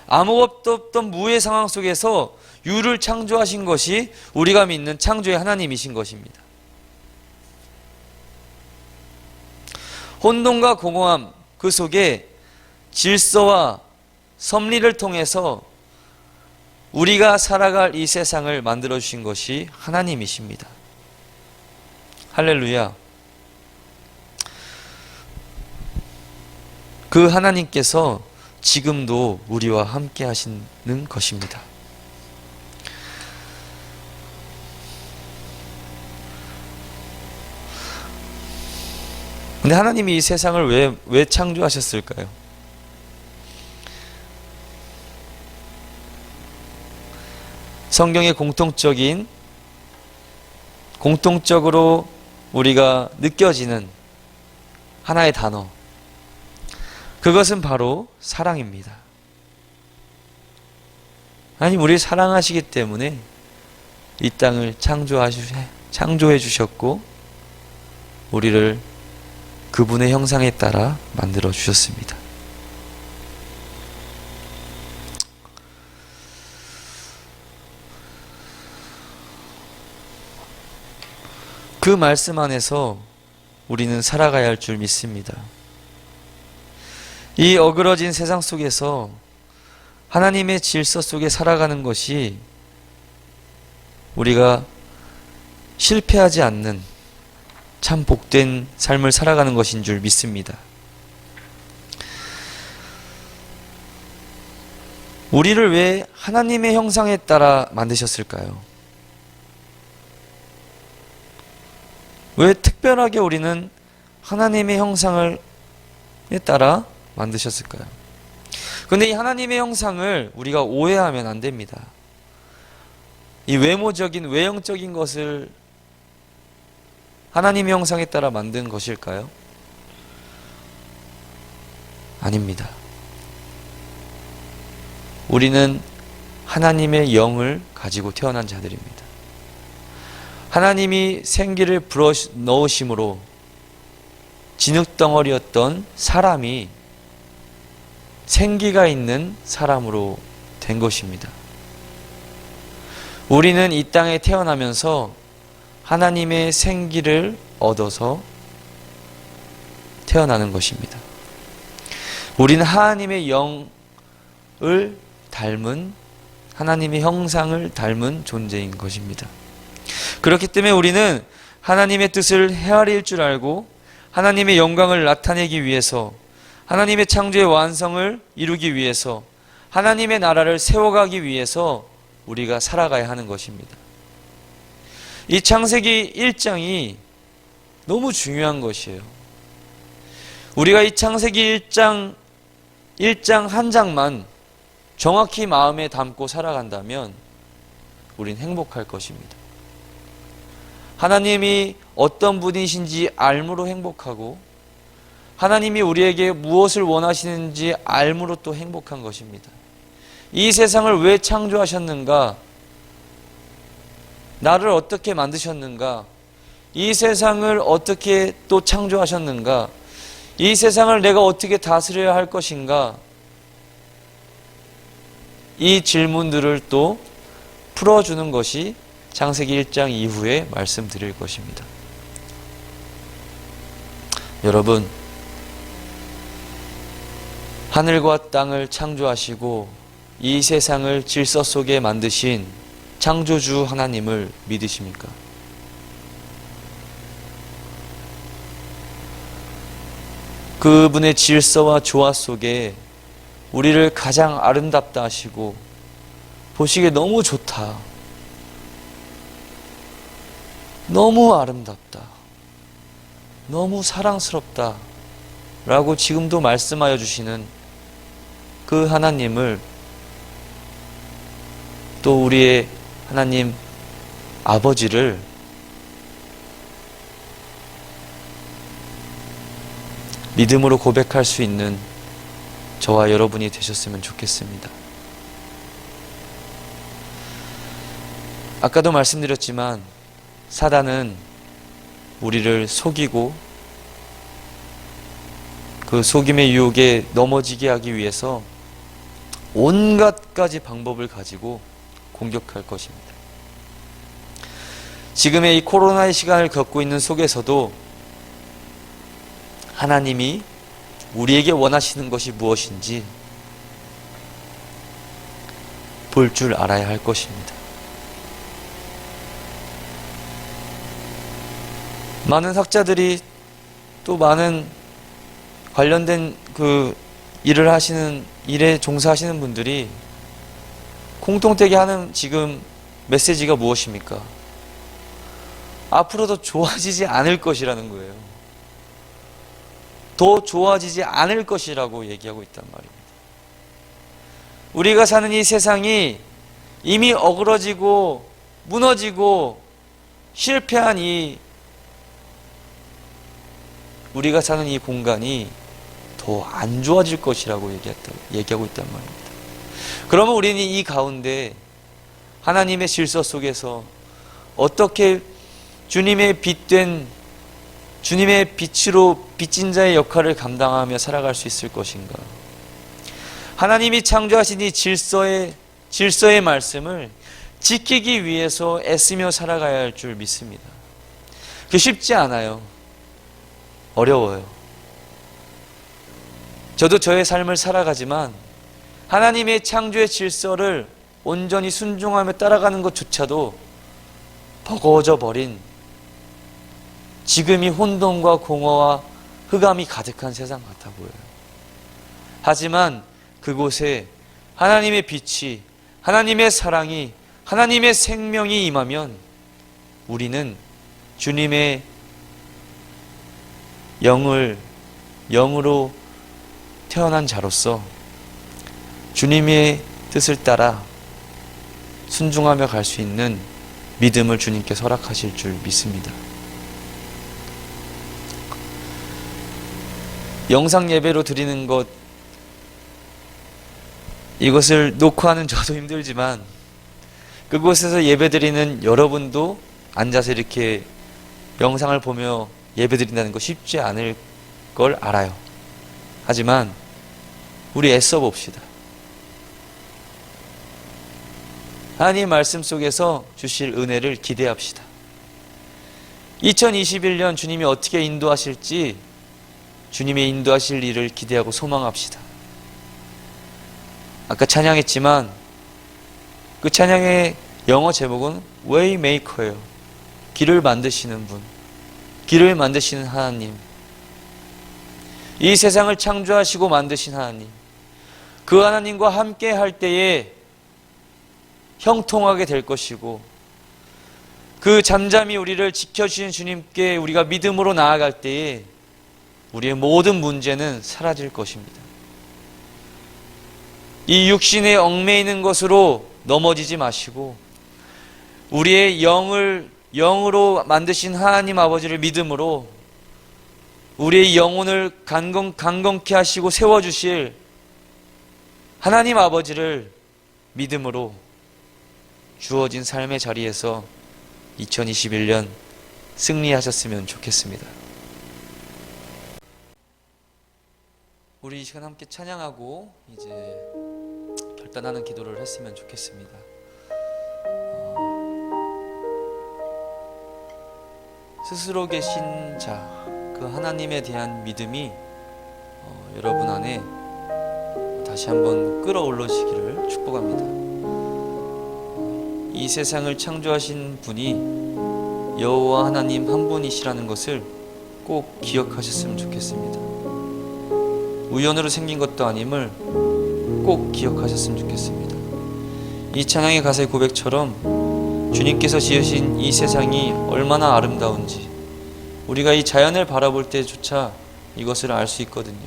아무것도 없던 무의 상황 속에서 유를 창조하신 것이 우리가 믿는 창조의 하나님이신 것입니다. 혼돈과 공허함 그 속에 질서와 섭리를 통해서 우리가 살아갈 이 세상을 만들어 주신 것이 하나님이십니다. 할렐루야. 그 하나님께서 지금도 우리와 함께 하시는 것입니다. 근데 하나님이 이 세상을 왜 창조하셨을까요? 성경의 공통적으로 우리가 느껴지는 하나의 단어, 그것은 바로 사랑입니다. 하나님 우리를 사랑하시기 때문에 이 땅을 창조해 주셨고 우리를 그분의 형상에 따라 만들어 주셨습니다. 그 말씀 안에서 우리는 살아가야 할 줄 믿습니다. 이 어그러진 세상 속에서 하나님의 질서 속에 살아가는 것이 우리가 실패하지 않는 참 복된 삶을 살아가는 것인 줄 믿습니다. 우리를 왜 하나님의 형상에 따라 만드셨을까요? 왜 특별하게 우리는 하나님의 형상에 따라 만드셨을까요? 그런데 이 하나님의 형상을 우리가 오해하면 안 됩니다. 이 외형적인 것을 하나님의 형상에 따라 만든 것일까요? 아닙니다. 우리는 하나님의 영을 가지고 태어난 자들입니다. 하나님이 생기를 불어 넣으심으로 진흙덩어리였던 사람이 생기가 있는 사람으로 된 것입니다. 우리는 이 땅에 태어나면서 하나님의 생기를 얻어서 태어나는 것입니다. 우리는 하나님의 영을 닮은, 하나님의 형상을 닮은 존재인 것입니다. 그렇기 때문에 우리는 하나님의 뜻을 헤아릴 줄 알고 하나님의 영광을 나타내기 위해서, 하나님의 창조의 완성을 이루기 위해서, 하나님의 나라를 세워가기 위해서 우리가 살아가야 하는 것입니다. 이 창세기 1장이 너무 중요한 것이에요. 우리가 이 창세기 1장 한 장만 정확히 마음에 담고 살아간다면 우린 행복할 것입니다. 하나님이 어떤 분이신지 알므로 행복하고, 하나님이 우리에게 무엇을 원하시는지 알므로 또 행복한 것입니다. 이 세상을 왜 창조하셨는가? 나를 어떻게 만드셨는가? 이 세상을 어떻게 또 창조하셨는가? 이 세상을 내가 어떻게 다스려야 할 것인가? 이 질문들을 또 풀어주는 것이 창세기 1장 이후에 말씀드릴 것입니다. 여러분, 하늘과 땅을 창조하시고 이 세상을 질서 속에 만드신 창조주 하나님을 믿으십니까? 그분의 질서와 조화 속에 우리를 가장 아름답다 하시고 보시기에 너무 좋다, 너무 아름답다, 너무 사랑스럽다 라고 지금도 말씀하여 주시는 그 하나님을, 또 우리의 하나님 아버지를 믿음으로 고백할 수 있는 저와 여러분이 되셨으면 좋겠습니다. 아까도 말씀드렸지만 사단은 우리를 속이고 그 속임의 유혹에 넘어지게 하기 위해서 온갖 가지 방법을 가지고 공격할 것입니다. 지금의 이 코로나의 시간을 겪고 있는 속에서도 하나님이 우리에게 원하시는 것이 무엇인지 볼 줄 알아야 할 것입니다. 많은 학자들이, 또 많은 관련된 그 일에 종사하시는 분들이 공통되게 하는 지금 메시지가 무엇입니까? 앞으로 더 좋아지지 않을 것이라는 거예요. 더 좋아지지 않을 것이라고 얘기하고 있단 말입니다. 우리가 사는 이 세상이 이미 어그러지고 무너지고 실패한 우리가 사는 이 공간이 더 안 좋아질 것이라고 얘기하고 있단 말입니다. 그러면 우리는 이 가운데 하나님의 질서 속에서 어떻게 주님의 빛으로 빚진 자의 역할을 감당하며 살아갈 수 있을 것인가? 하나님이 창조하신 이 질서의 말씀을 지키기 위해서 애쓰며 살아가야 할 줄 믿습니다. 그게 쉽지 않아요. 어려워요. 저도 저의 삶을 살아가지만 하나님의 창조의 질서를 온전히 순종하며 따라가는 것조차도 버거워져 버린, 지금이 혼돈과 공허와 흑암이 가득한 세상 같아 보여요. 하지만 그곳에 하나님의 빛이, 하나님의 사랑이, 하나님의 생명이 임하면 우리는 주님의 영으로 태어난 자로서 주님의 뜻을 따라 순종하며 갈 수 있는 믿음을 주님께 허락하실 줄 믿습니다. 영상 예배로 드리는 것, 이것을 놓고 하는 저도 힘들지만 그곳에서 예배 드리는 여러분도 앉아서 이렇게 영상을 보며 예배 드린다는 거 쉽지 않을 걸 알아요. 하지만 우리 애써 봅시다. 하나님 말씀 속에서 주실 은혜를 기대합시다. 2021년 주님이 어떻게 인도하실지 주님의 인도하실 일을 기대하고 소망합시다. 아까 찬양했지만 그 찬양의 영어 제목은 Waymaker예요. 길을 만드시는 분, 길을 만드시는 하나님, 이 세상을 창조하시고 만드신 하나님, 그 하나님과 함께 할 때에 형통하게 될 것이고, 그 잠잠히 우리를 지켜주신 주님께 우리가 믿음으로 나아갈 때에 우리의 모든 문제는 사라질 것입니다. 이 육신에 얽매이는 것으로 넘어지지 마시고 우리의 영으로 만드신 하나님 아버지를 믿음으로 우리의 영혼을 강건케 하시고 세워주실 하나님 아버지를 믿음으로 주어진 삶의 자리에서 2021년 승리하셨으면 좋겠습니다. 우리 이 시간 함께 찬양하고 이제 결단하는 기도를 했으면 좋겠습니다. 스스로 계신 자, 그 하나님에 대한 믿음이 여러분 안에 다시 한번 끌어올라지기를 축복합니다. 이 세상을 창조하신 분이 여호와 하나님 한 분이시라는 것을 꼭 기억하셨으면 좋겠습니다. 우연으로 생긴 것도 아님을 꼭 기억하셨으면 좋겠습니다. 이 찬양의 가사의 고백처럼 주님께서 지으신 이 세상이 얼마나 아름다운지 우리가 이 자연을 바라볼 때조차 이것을 알 수 있거든요.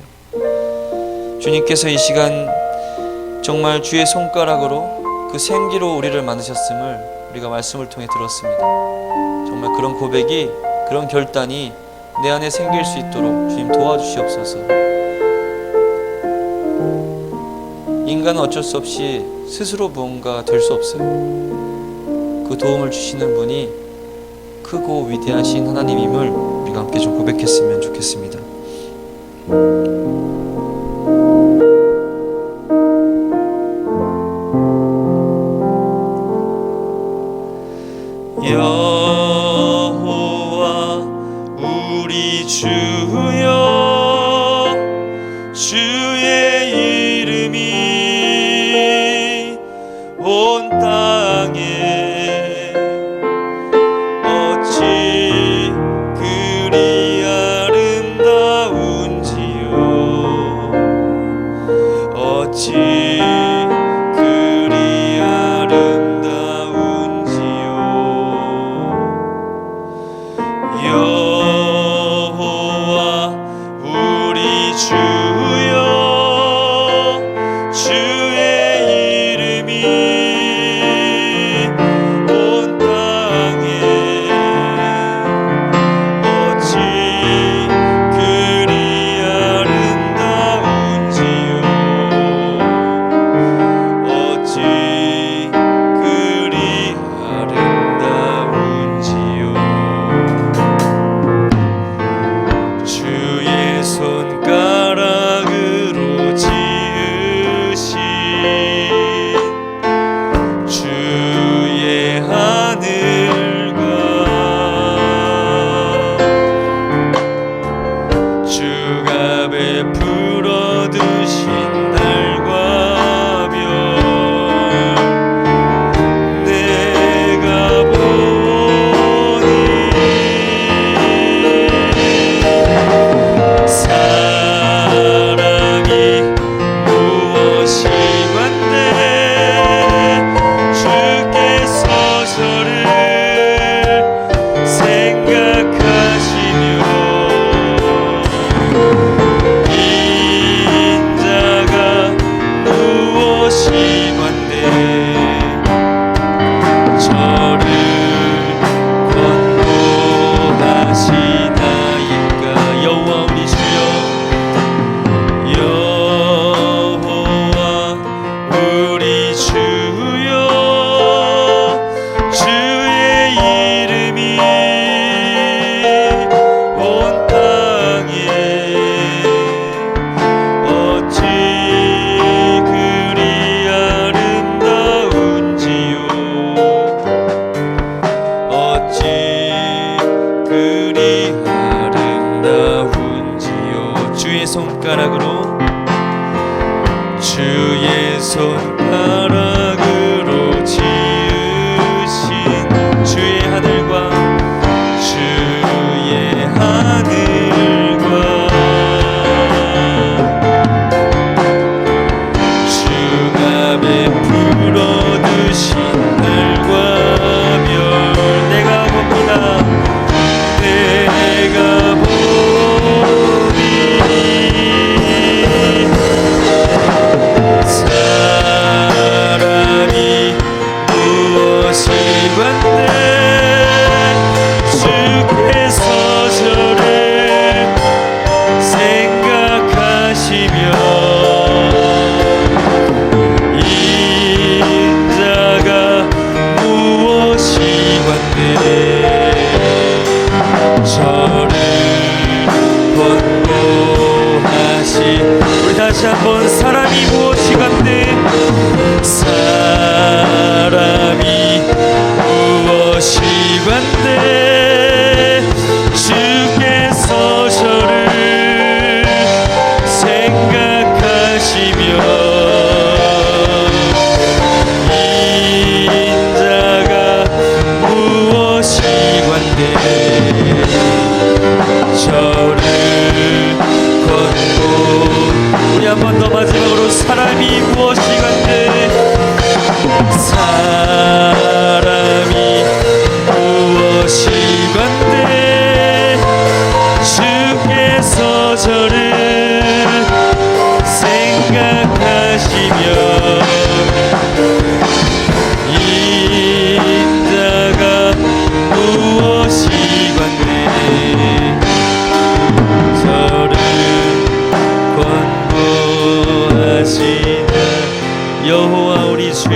주님께서 이 시간 정말 주의 손가락으로 그 생기로 우리를 만드셨음을 우리가 말씀을 통해 들었습니다. 정말 그런 고백이, 그런 결단이 내 안에 생길 수 있도록 주님 도와주시옵소서. 인간은 어쩔 수 없이 스스로 무언가 될 수 없어요. 그 도움을 주시는 분이 크고 위대하신 하나님임을 우리가 함께 좀 고백했으면 좋겠습니다. 여호와 우리 주여, 주의 이름이 온 땅에 어찌 그리 아름다운지요, 어찌 그리 아름다운지요. 여호와 우리 주여, 주의 이름이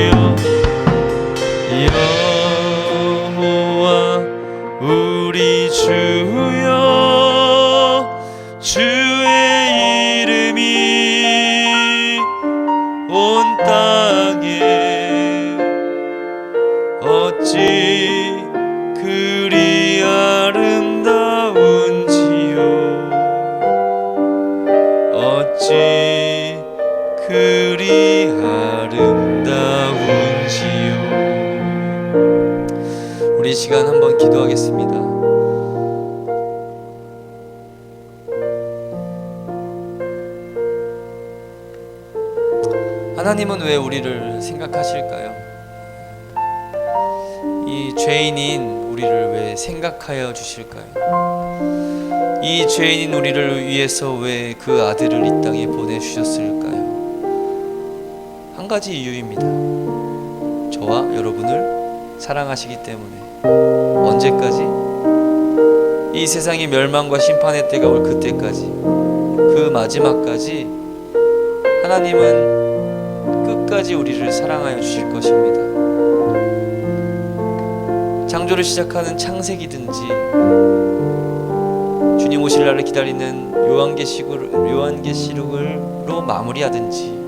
주여 여호와 우리 주여 주의 이름이 온 땅에 어찌 그리 아름다운지요 어찌 그리 아름다운지요. 우리 이 시간 한번 기도하겠습니다. 하나님은 왜 우리를 생각하실까요? 이 죄인인 우리를 왜 생각하여 주실까요? 이 죄인인 우리를 위해서 왜 그 아들을 이 땅에 보내주셨을까요? 한 가지 이유입니다. 저와 여러분을 사랑하시기 때문에. 언제까지? 이 세상이 멸망과 심판의 때가 올 그때까지, 그 마지막까지 하나님은 끝까지 우리를 사랑하여 주실 것입니다. 창조를 시작하는 창세기든지 주님 오실 날을 기다리는 요한계시록으로 마무리하든지,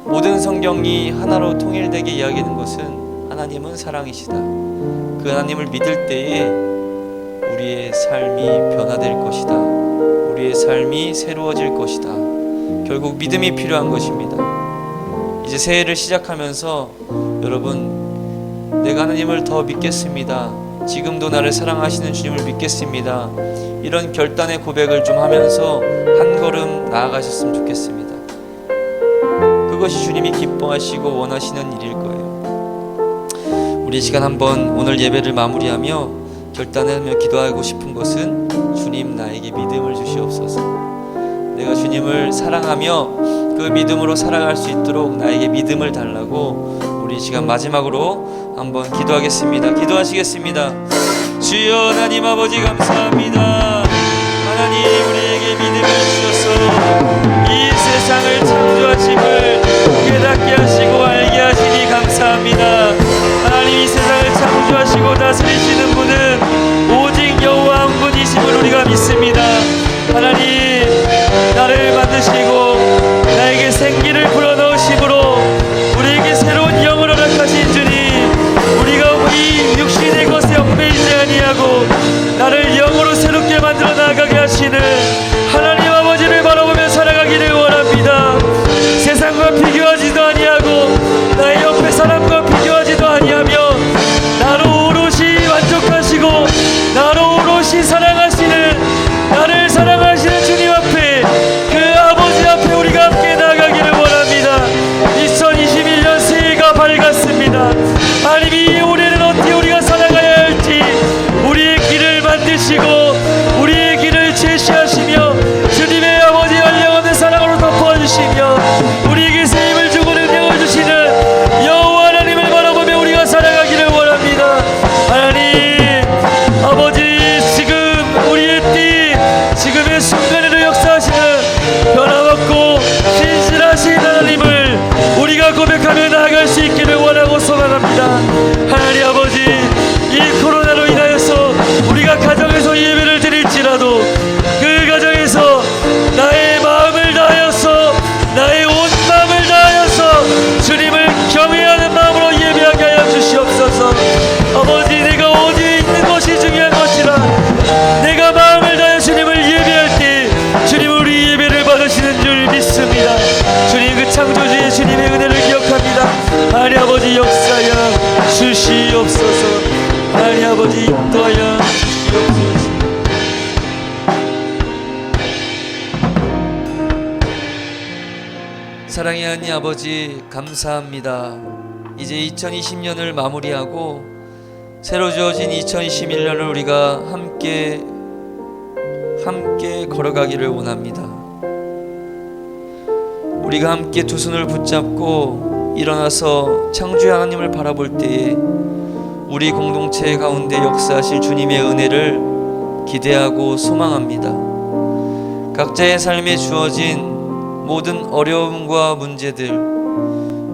모든 성경이 하나로 통일되게 이야기하는 것은 하나님은 사랑이시다. 그 하나님을 믿을 때에 우리의 삶이 변화될 것이다. 우리의 삶이 새로워질 것이다. 결국 믿음이 필요한 것입니다. 이제 새해를 시작하면서 여러분, 내가 하나님을 더 믿겠습니다. 지금도 나를 사랑하시는 주님을 믿겠습니다. 이런 결단의 고백을 좀 하면서 한 걸음 나아가셨으면 좋겠습니다. 그것이 주님이 기뻐하시고 원하시는 일일 거예요. 우리 이 시간 한번 오늘 예배를 마무리하며 결단하며 기도하고 싶은 것은, 주님 나에게 믿음을 주시옵소서. 내가 주님을 사랑하며 그 믿음으로 살아갈 수 있도록 나에게 믿음을 달라고 우리 이 시간 마지막으로 한번 기도하겠습니다. 기도하시겠습니다. 주여 하나님 아버지 감사합니다. 하나님 우리에게 믿음을 주셔서 이 세상을 창조하심을 깨닫게 하시고 알게 하시니 감사합니다. 하나님 이 세상을 창조하시고 다스리시는 분은 오직 여호와 한 분이심을 우리가 믿습니다. 하나님 나를 만드시고 나에게 생기를 불어넣으심으로 우리에게 새로운 영을 허락하신 주님, 우리가 이 육신의 것에 얽매이지 아니하고 나를 영으로 새롭게 만들어 나아가게 하시는 하나님 아버지를 바라보며 살아가기를 원합니다. 세상과 비교하지도 아니하고 나의 옆에 사람과 비교하지도 아니하며 나로 오롯이 만족하시고 나로 오롯이 사랑하시는, 나를 사랑하시는 주님 앞에, 그 아버지 앞에 우리가 함께 나아가기를 원합니다. 2021년 새해가 밝았습니다. 하나님 이 올해는 어떻게 우리가 살아가야 할지 우리의 길을 만드시고 우리의 길을 제시하시며 주님의 아버지 한량없는 사랑으로 덮어주시며 우리에게 새 힘을 주고 능력을 주시는 여호와 하나님을 바라보며 우리가 살아가기를 원합니다. 하나님 아버지, 지금 우리의 띠, 지금의 순간에도 역사하시는 변함없고 신실하신 하나님을 우리가 고백하며 나아갈 수 있기를 원하고 소망합니다. 하나님 아버지, 이 코로나로 인하여서 우리가 가정에서 예배를 드릴지라도 그 가정에서 나의 마음을 다하여서, 나의 온 마음을 다하여서 주님을 경외하는 마음으로 예배하게 하여 주시옵소서. 아버지, 내가 어디에 있는 것이 중요한 것이라 내가 마음을 다하여 주님을 예배할 때 주님 우리 예배를 받으시는 줄 믿습니다. 주님 그 창조주의 주님의 은혜를 기억합니다. 하나님 아버지 역사여 주시옵소서. 하나님 아버지 인도하여 주시옵소서. 사랑의 하나님 아버지 감사합니다. 이제 2020년을 마무리하고 새로 주어진 2021년을 우리가 함께 걸어가기를 원합니다. 우리가 함께 두 손을 붙잡고 일어나서 창조의 하나님을 바라볼 때에 우리 공동체 가운데 역사하실 주님의 은혜를 기대하고 소망합니다. 각자의 삶에 주어진 모든 어려움과 문제들,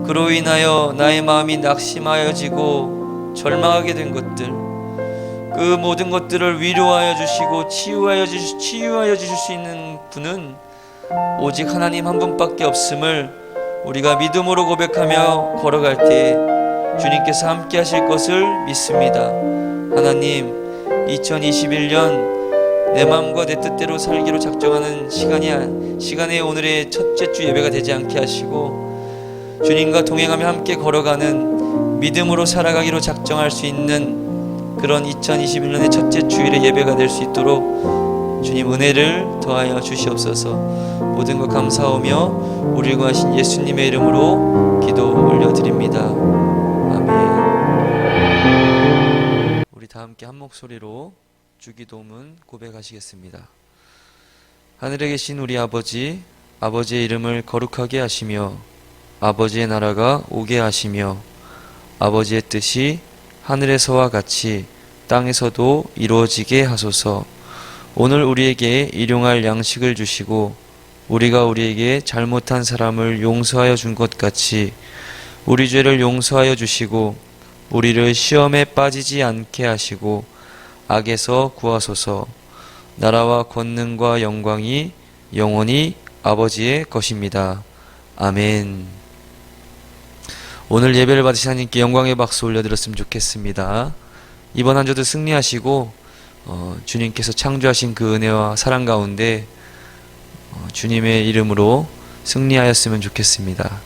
그로 인하여 나의 마음이 낙심하여지고 절망하게 된 것들, 그 모든 것들을 위로하여 주시고 치유하여 주실 수 있는 분은 오직 하나님 한 분밖에 없음을 우리가 믿음으로 고백하며 걸어갈 때 주님께서 함께 하실 것을 믿습니다. 하나님, 2021년 내 마음과 내 뜻대로 살기로 작정하는 시간에 오늘의 첫째 주 예배가 되지 않게 하시고, 주님과 동행하며 함께 걸어가는 믿음으로 살아가기로 작정할 수 있는 그런 2021년의 첫째 주일의 예배가 될 수 있도록 주님 은혜를 더하여 주시옵소서. 모든 것 감사하며 우리를 구하신 예수님의 이름으로 기도 올려드립니다. 아멘. 우리 다 함께 한 목소리로 주기도문 고백하시겠습니다. 하늘에 계신 우리 아버지, 아버지의 이름을 거룩하게 하시며 아버지의 나라가 오게 하시며 아버지의 뜻이 하늘에서와 같이 땅에서도 이루어지게 하소서. 오늘 우리에게 일용할 양식을 주시고 우리가 우리에게 잘못한 사람을 용서하여 준 것 같이 우리 죄를 용서하여 주시고 우리를 시험에 빠지지 않게 하시고 악에서 구하소서. 나라와 권능과 영광이 영원히 아버지의 것입니다. 아멘. 오늘 예배를 받으신 하나님께 영광의 박수 올려드렸으면 좋겠습니다. 이번 한 주도 승리하시고 주님께서 창조하신 그 은혜와 사랑 가운데 주님의 이름으로 승리하였으면 좋겠습니다.